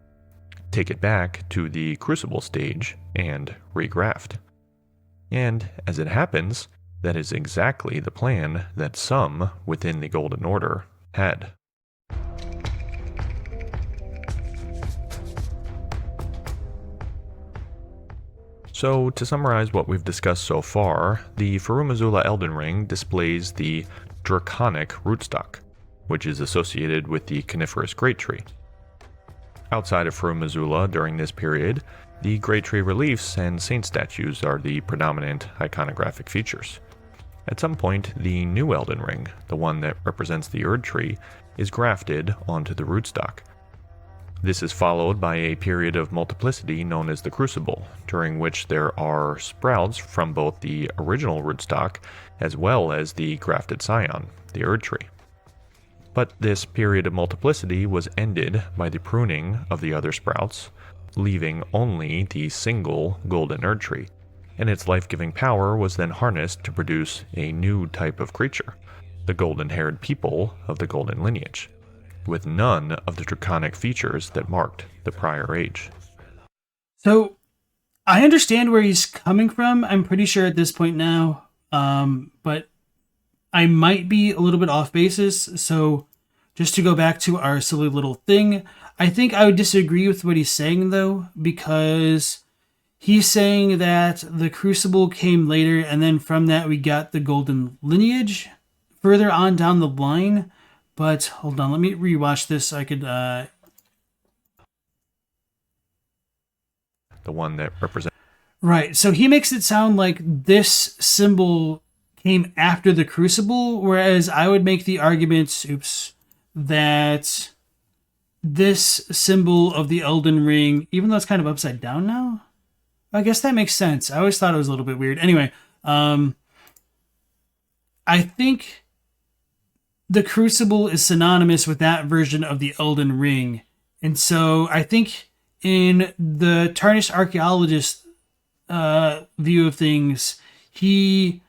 Take it back to the crucible stage and regraft. And as it happens, that is exactly the plan that some within the Golden Order had. So, to summarize what we've discussed so far, the Farum Azula Elden Ring displays the Draconic rootstock, which is associated with the coniferous Great Tree. Outside of Farum Azula during this period, the Great Tree reliefs and saint statues are the predominant iconographic features. At some point, the new Elden Ring, the one that represents the Erd Tree, is grafted onto the rootstock. This is followed by a period of multiplicity known as the Crucible, during which there are sprouts from both the original rootstock as well as the grafted scion, the Erd Tree. But this period of multiplicity was ended by the pruning of the other sprouts, leaving only the single golden Erd Tree, and its life-giving power was then harnessed to produce a new type of creature, the golden-haired people of the Golden Lineage, with none of the draconic features that marked the prior age. So, I understand where he's coming from, I'm pretty sure at this point now, but I might be a little bit off basis, so just to go back to our silly little thing, I think I would disagree with what he's saying, though, because he's saying that the Crucible came later, and then from that we got the Golden Lineage further on down the line. But hold on, let me rewatch this so I could... The one that represents... Right, so he makes it sound like this symbol came after the Crucible, whereas I would make the argument, that this symbol of the Elden Ring, even though it's kind of upside down now, I guess that makes sense. I always thought it was a little bit weird. Anyway, I think the Crucible is synonymous with that version of the Elden Ring. And so I think in the Tarnished Archaeologist view of things, he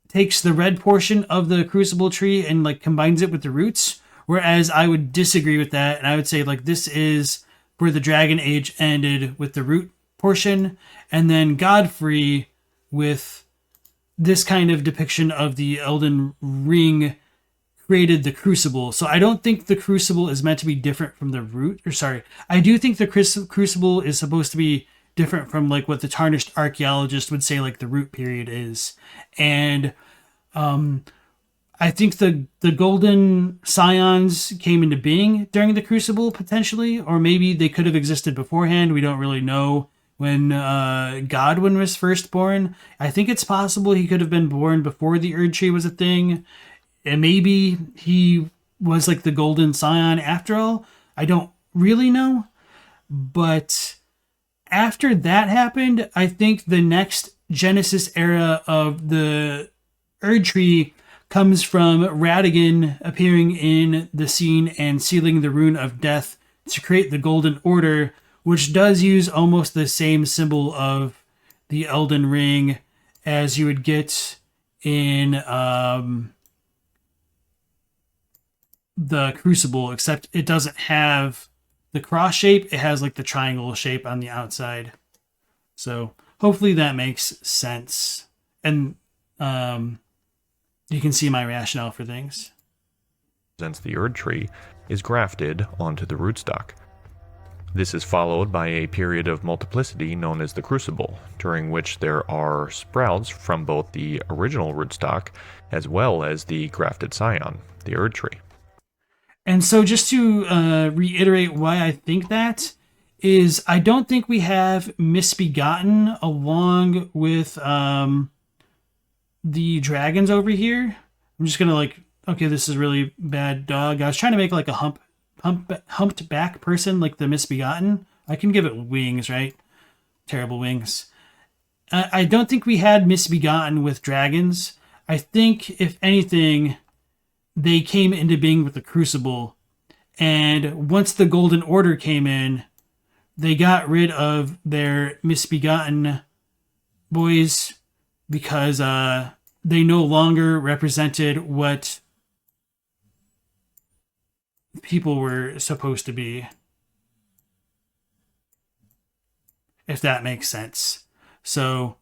takes the red portion of the Crucible tree and like combines it with the roots, whereas I would disagree with that, and I would say like this is where the Dragon Age ended with the root portion, and then Godfrey with this kind of depiction of the Elden Ring created the Crucible. So I don't think the Crucible is meant to be different from the root, or sorry, I do think the Crucible is supposed to be different from like what the Tarnished Archaeologist would say like the root period is. And I think the golden scions came into being during the Crucible potentially, or maybe they could have existed beforehand. We don't really know when Godwyn was first born. I think it's possible he could have been born before the Erd Tree was a thing, and maybe he was like the golden scion after all. I don't really know, but after that happened, I think the next Genesis era of the Erd Tree comes from Radagon appearing in the scene and sealing the Rune of Death to create the Golden Order, which does use almost the same symbol of the Elden Ring as you would get in the Crucible, except it doesn't have the cross shape. It has like the triangle shape on the outside. So hopefully that makes sense. And you can see my rationale for things. Since the Erd Tree is grafted onto the rootstock. This is followed by a period of multiplicity known as the Crucible, during which there are sprouts from both the original rootstock as well as the grafted scion, the Erd Tree. And so just to reiterate why I think that is, I don't think we have Misbegotten along with the dragons over here. I'm just going to like, okay, this is really bad dog. I was trying to make like a humped back person like the Misbegotten. I can give it wings, right? Terrible wings. I don't think we had Misbegotten with dragons. I think, if anything, they came into being with the Crucible. And once the Golden Order came in, they got rid of their misbegotten boys because they no longer represented what people were supposed to be. If that makes sense. So,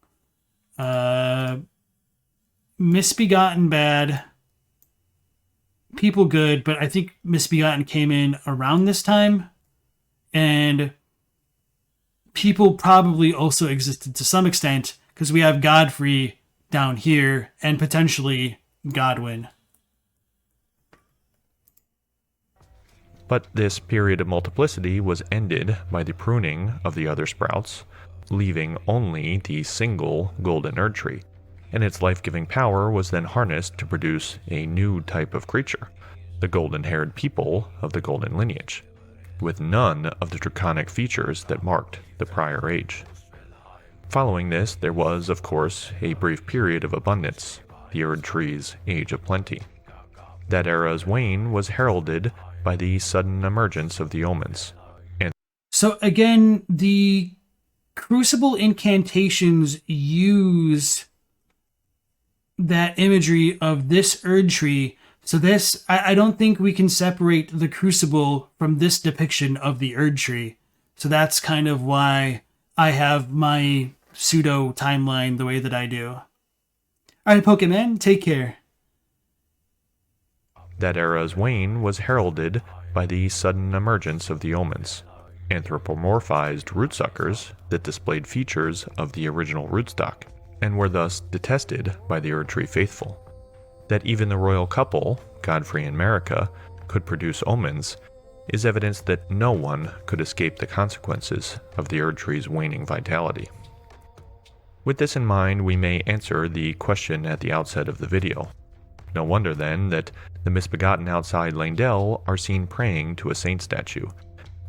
misbegotten bad, people good, but I think misbegotten came in around this time, and people probably also existed to some extent because we have Godfrey down here and potentially Godwyn. But this period of multiplicity was ended by the pruning of the other sprouts, leaving only the single golden Erdtree, and its life-giving power was then harnessed to produce a new type of creature, the golden-haired people of the golden lineage, with none of the draconic features that marked the prior age. Following this, there was, of course, a brief period of abundance, the Erdtree's Age of Plenty. That era's wane was heralded by the sudden emergence of the omens. So again, the Crucible incantations use that imagery of this Erdtree. So this, I don't think we can separate the Crucible from this depiction of the Erdtree. So that's kind of why I have my pseudo timeline the way that I do. Alright, Pokemon, take care. That era's wane was heralded by the sudden emergence of the omens, anthropomorphized rootsuckers that displayed features of the original rootstock, and were thus detested by the Erdtree faithful. That even the royal couple, Godfrey and Marika, could produce omens is evidence that no one could escape the consequences of the Erdtree's waning vitality. With this in mind, we may answer the question at the outset of the video. No wonder then that the misbegotten outside Leyndell are seen praying to a saint statue.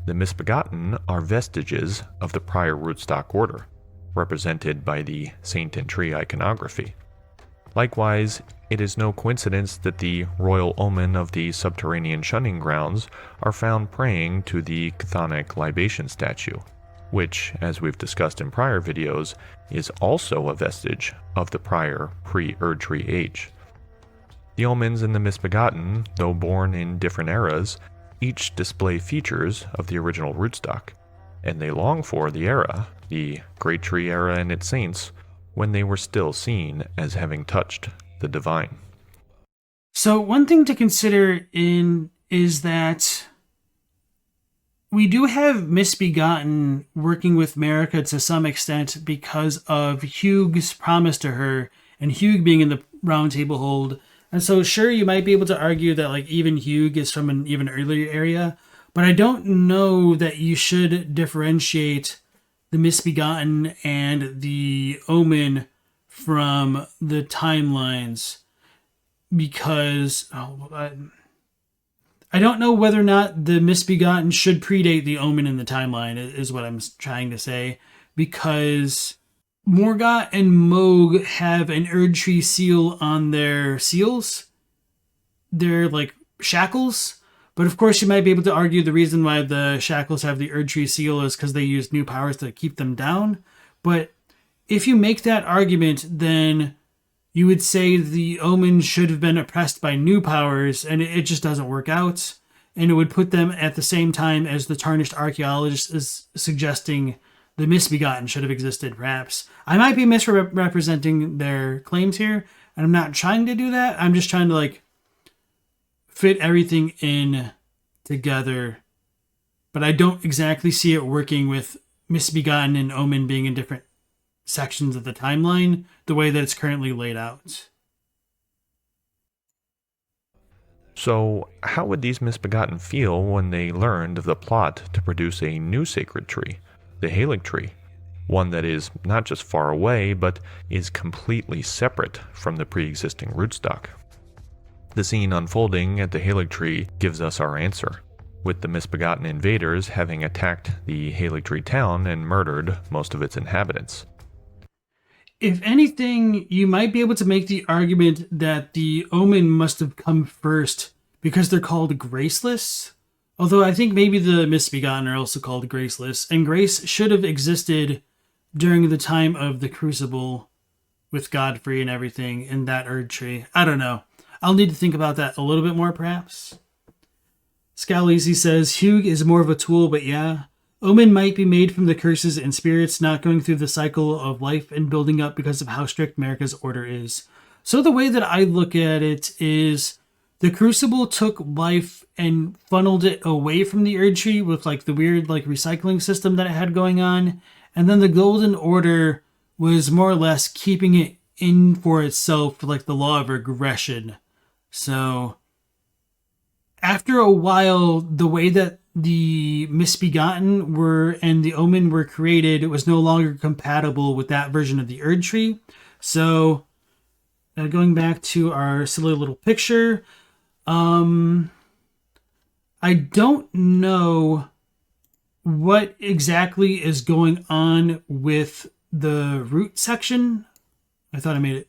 The misbegotten are vestiges of the prior rootstock order, represented by the saint and tree iconography. Likewise, it is no coincidence that the royal omen of the subterranean shunning grounds are found praying to the chthonic libation statue, which, as we've discussed in prior videos, is also a vestige of the prior pre-Erdtree age. The omens and the misbegotten, though born in different eras, each display features of the original rootstock, and they long for the era, the Great Tree era and its saints, when they were still seen as having touched the divine. So one thing to consider is that we do have misbegotten working with Marika to some extent because of Hugh's promise to her, and Hugh being in the Round Table Hold. And so sure, you might be able to argue that like even Hugh is from an even earlier area, but I don't know that you should differentiate the misbegotten and the omen from the timelines, because I don't know whether or not the misbegotten should predate the omen in the timeline, is what I'm trying to say, because Morgott and Mohg have an Erdtree seal on their seals. They're like shackles, but of course you might be able to argue the reason why the shackles have the Erdtree seal is because they use new powers to keep them down. But if you make that argument, then you would say the omens should have been oppressed by new powers, and it just doesn't work out. And it would put them at the same time as the Tarnished Archaeologist is suggesting the misbegotten should have existed, perhaps. I might be misrepresenting their claims here, and I'm not trying to do that. I'm just trying to like fit everything in together. But I don't exactly see it working with misbegotten and omen being in different sections of the timeline the way that it's currently laid out. So, how would these misbegotten feel when they learned of the plot to produce a new sacred tree, the Haligtree, one that is not just far away, but is completely separate from the pre-existing rootstock? The scene unfolding at the Haligtree gives us our answer, with the misbegotten invaders having attacked the Haligtree town and murdered most of its inhabitants. If anything, you might be able to make the argument that the Omen must have come first because they're called graceless. Although I think maybe the Misbegotten are also called graceless, and grace should have existed during the time of the Crucible with Godfrey and everything in that Erd tree. I don't know. I'll need to think about that a little bit more, perhaps. Scalisi says, Hugh is more of a tool, but yeah. Omen might be made from the curses and spirits not going through the cycle of life and building up because of how strict Marika's order is. So the way that I look at it is the Crucible took life and funneled it away from the Erd Tree with like the weird like recycling system that it had going on. And then the Golden Order was more or less keeping it in for itself for like the law of regression. So after a while, the way that the Misbegotten were and the Omen were created, it was no longer compatible with that version of the Erd Tree. So, going back to our silly little picture, I don't know what exactly is going on with the root section. I thought I made it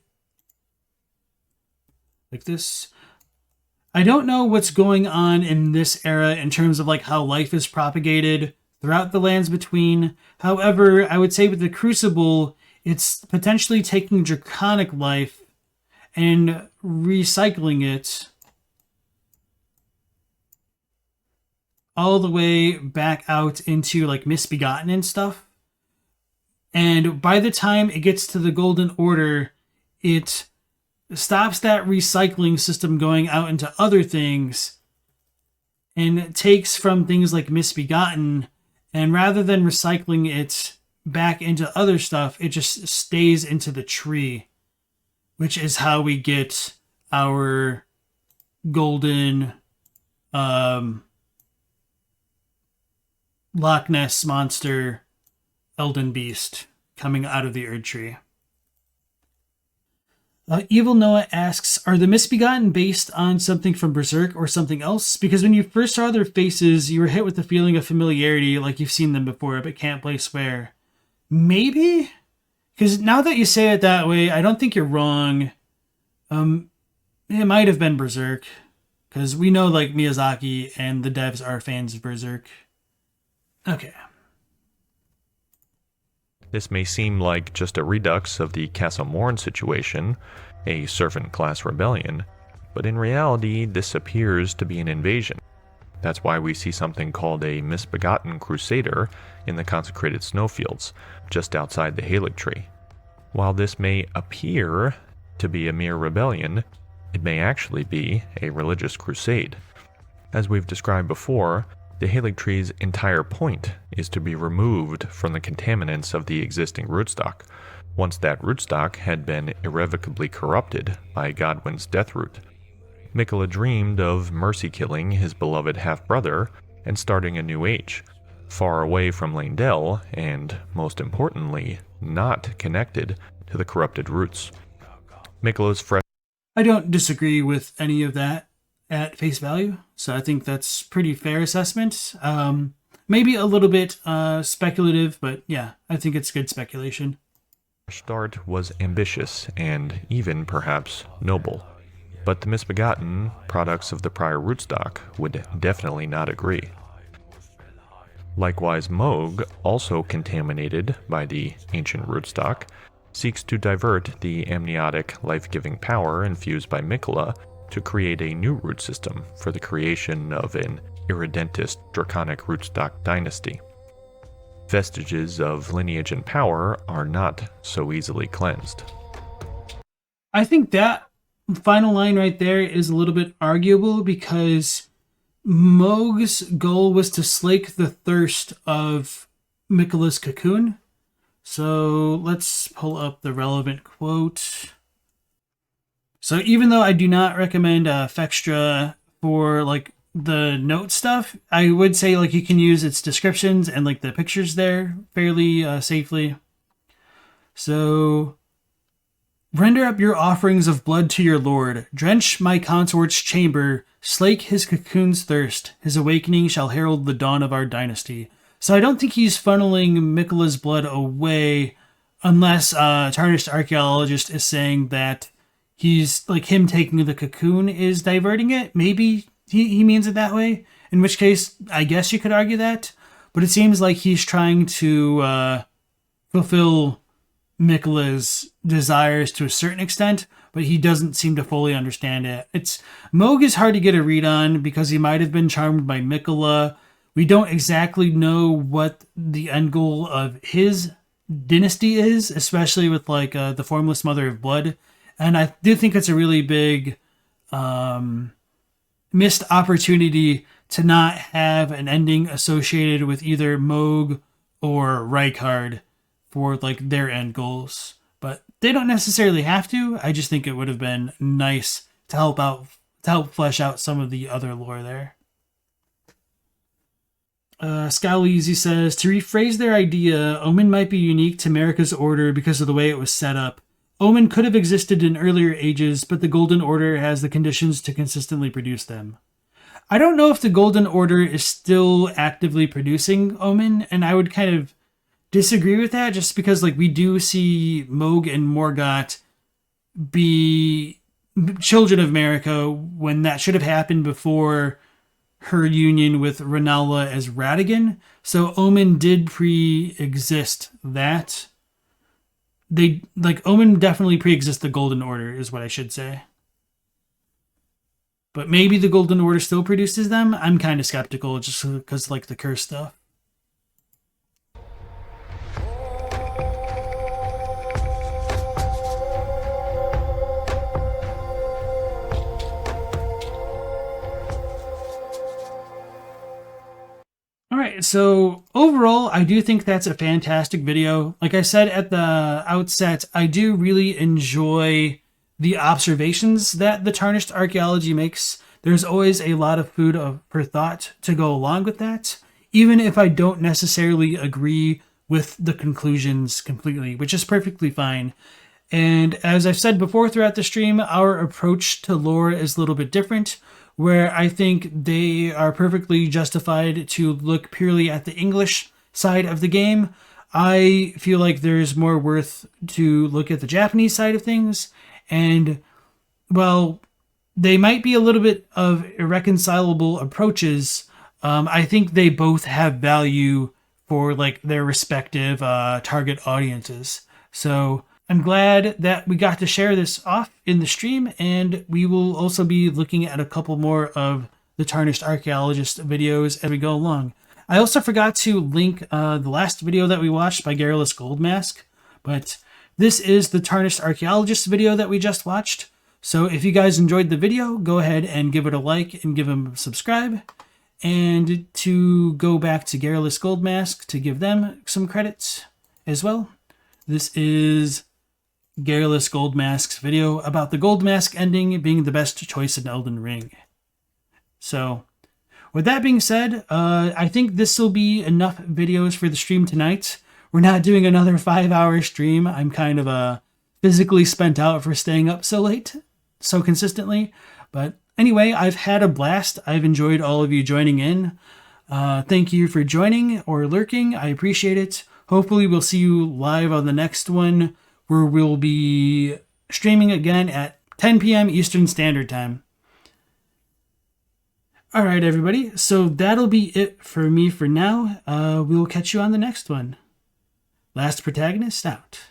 like this. I don't know what's going on in this era in terms of like how life is propagated throughout the lands between. However, I would say with the Crucible, it's potentially taking draconic life and recycling it all the way back out into like Misbegotten and stuff. And by the time it gets to the Golden Order, it stops that recycling system going out into other things and takes from things like Misbegotten, and rather than recycling it back into other stuff, it just stays into the tree, which is how we get our golden Loch Ness monster Elden Beast coming out of the Erd Tree. Evil Noah asks, are the Misbegotten based on something from Berserk or something else? Because when you first saw their faces, you were hit with the feeling of familiarity, like you've seen them before, but can't place where. Maybe? Because now that you say it that way, I don't think you're wrong. It might have been Berserk. Because we know, like, Miyazaki and the devs are fans of Berserk. Okay. This may seem like just a redux of the Castle Morn situation, a servant-class rebellion, but in reality this appears to be an invasion. That's why we see something called a Misbegotten Crusader in the consecrated snowfields, just outside the Halig Tree. While this may appear to be a mere rebellion, it may actually be a religious crusade. As we've described before, the Halig Tree's entire point is to be removed from the contaminants of the existing rootstock, once that rootstock had been irrevocably corrupted by Godwyn's Deathroot. Miquella dreamed of mercy-killing his beloved half-brother and starting a new age, far away from Leyndell and, most importantly, not connected to the corrupted roots. Miquella's fresh... I don't disagree with any of that at face value, so I think that's pretty fair assessment. Maybe a little bit speculative, but yeah, I think it's good speculation. Start was ambitious and even perhaps noble, but the Misbegotten, products of the prior rootstock, would definitely not agree. Likewise, Mohg, also contaminated by the ancient rootstock, seeks to divert the amniotic life-giving power infused by Miquella to create a new root system for the creation of an irredentist draconic rootstock dynasty. Vestiges of lineage and power are not so easily cleansed. I think that final line right there is a little bit arguable because Mohg's goal was to slake the thirst of Miquella's cocoon. So let's pull up the relevant quote. So even though I do not recommend Fextra for like the note stuff, I would say like you can use its descriptions and like the pictures there fairly safely. So, render up your offerings of blood to your lord. Drench my consort's chamber. Slake his cocoon's thirst. His awakening shall herald the dawn of our dynasty. So I don't think he's funneling Miquella's blood away Unless Tarnished Archaeologist is saying that he's like him taking the cocoon is diverting it. Maybe he means it that way. In which case, I guess you could argue that. But it seems like he's trying to fulfill Miquella's desires to a certain extent, but he doesn't seem to fully understand it. Mohg is hard to get a read on because he might have been charmed by Miquella. We don't exactly know what the end goal of his dynasty is, especially with like the Formless Mother of Blood. And I do think it's a really big missed opportunity to not have an ending associated with either Mohg or Rykard for like their end goals. But they don't necessarily have to. I just think it would have been nice to help flesh out some of the other lore there. Scowleezy says, to rephrase their idea, Omen might be unique to Marika's order because of the way it was set up. Omen could have existed in earlier ages, but the Golden Order has the conditions to consistently produce them. I don't know if the Golden Order is still actively producing Omen, and I would kind of disagree with that just because like we do see Mohg and Morgott be children of Marika when that should have happened before her union with Rennala as Radagon. So Omen did pre-exist that. Omen definitely pre-exists the Golden Order is what I should say. But maybe the Golden Order still produces them. I'm kind of skeptical just because like the curse stuff. Alright, so overall, I do think that's a fantastic video. Like I said at the outset, I do really enjoy the observations that the Tarnished Archaeology makes. There's always a lot of food for thought to go along with that, even if I don't necessarily agree with the conclusions completely, which is perfectly fine. And as I've said before throughout the stream, our approach to lore is a little bit different, where I think they are perfectly justified to look purely at the English side of the game. I feel like there's more worth to look at the Japanese side of things. And, well, they might be a little bit of irreconcilable approaches. I think they both have value for like their respective target audiences. So I'm glad that we got to share this off in the stream, and we will also be looking at a couple more of the Tarnished Archaeologist videos as we go along. I also forgot to link the last video that we watched by Garrulous Goldmask, but this is the Tarnished Archaeologist video that we just watched. So if you guys enjoyed the video, go ahead and give it a like and give them a subscribe. And to go back to Garrulous Goldmask to give them some credits as well, this is Garrulous Goldmask's video about the Goldmask ending being the best choice in Elden Ring. So, with that being said, I think this will be enough videos for the stream tonight. We're not doing another 5-hour stream. I'm kind of physically spent out for staying up so late, so consistently. But anyway, I've had a blast. I've enjoyed all of you joining in. Thank you for joining or lurking. I appreciate it. Hopefully we'll see you live on the next one, where we'll be streaming again at 10 p.m. Eastern Standard Time. All right, everybody. So that'll be it for me for now. We'll catch you on the next one. Last Protagonist out.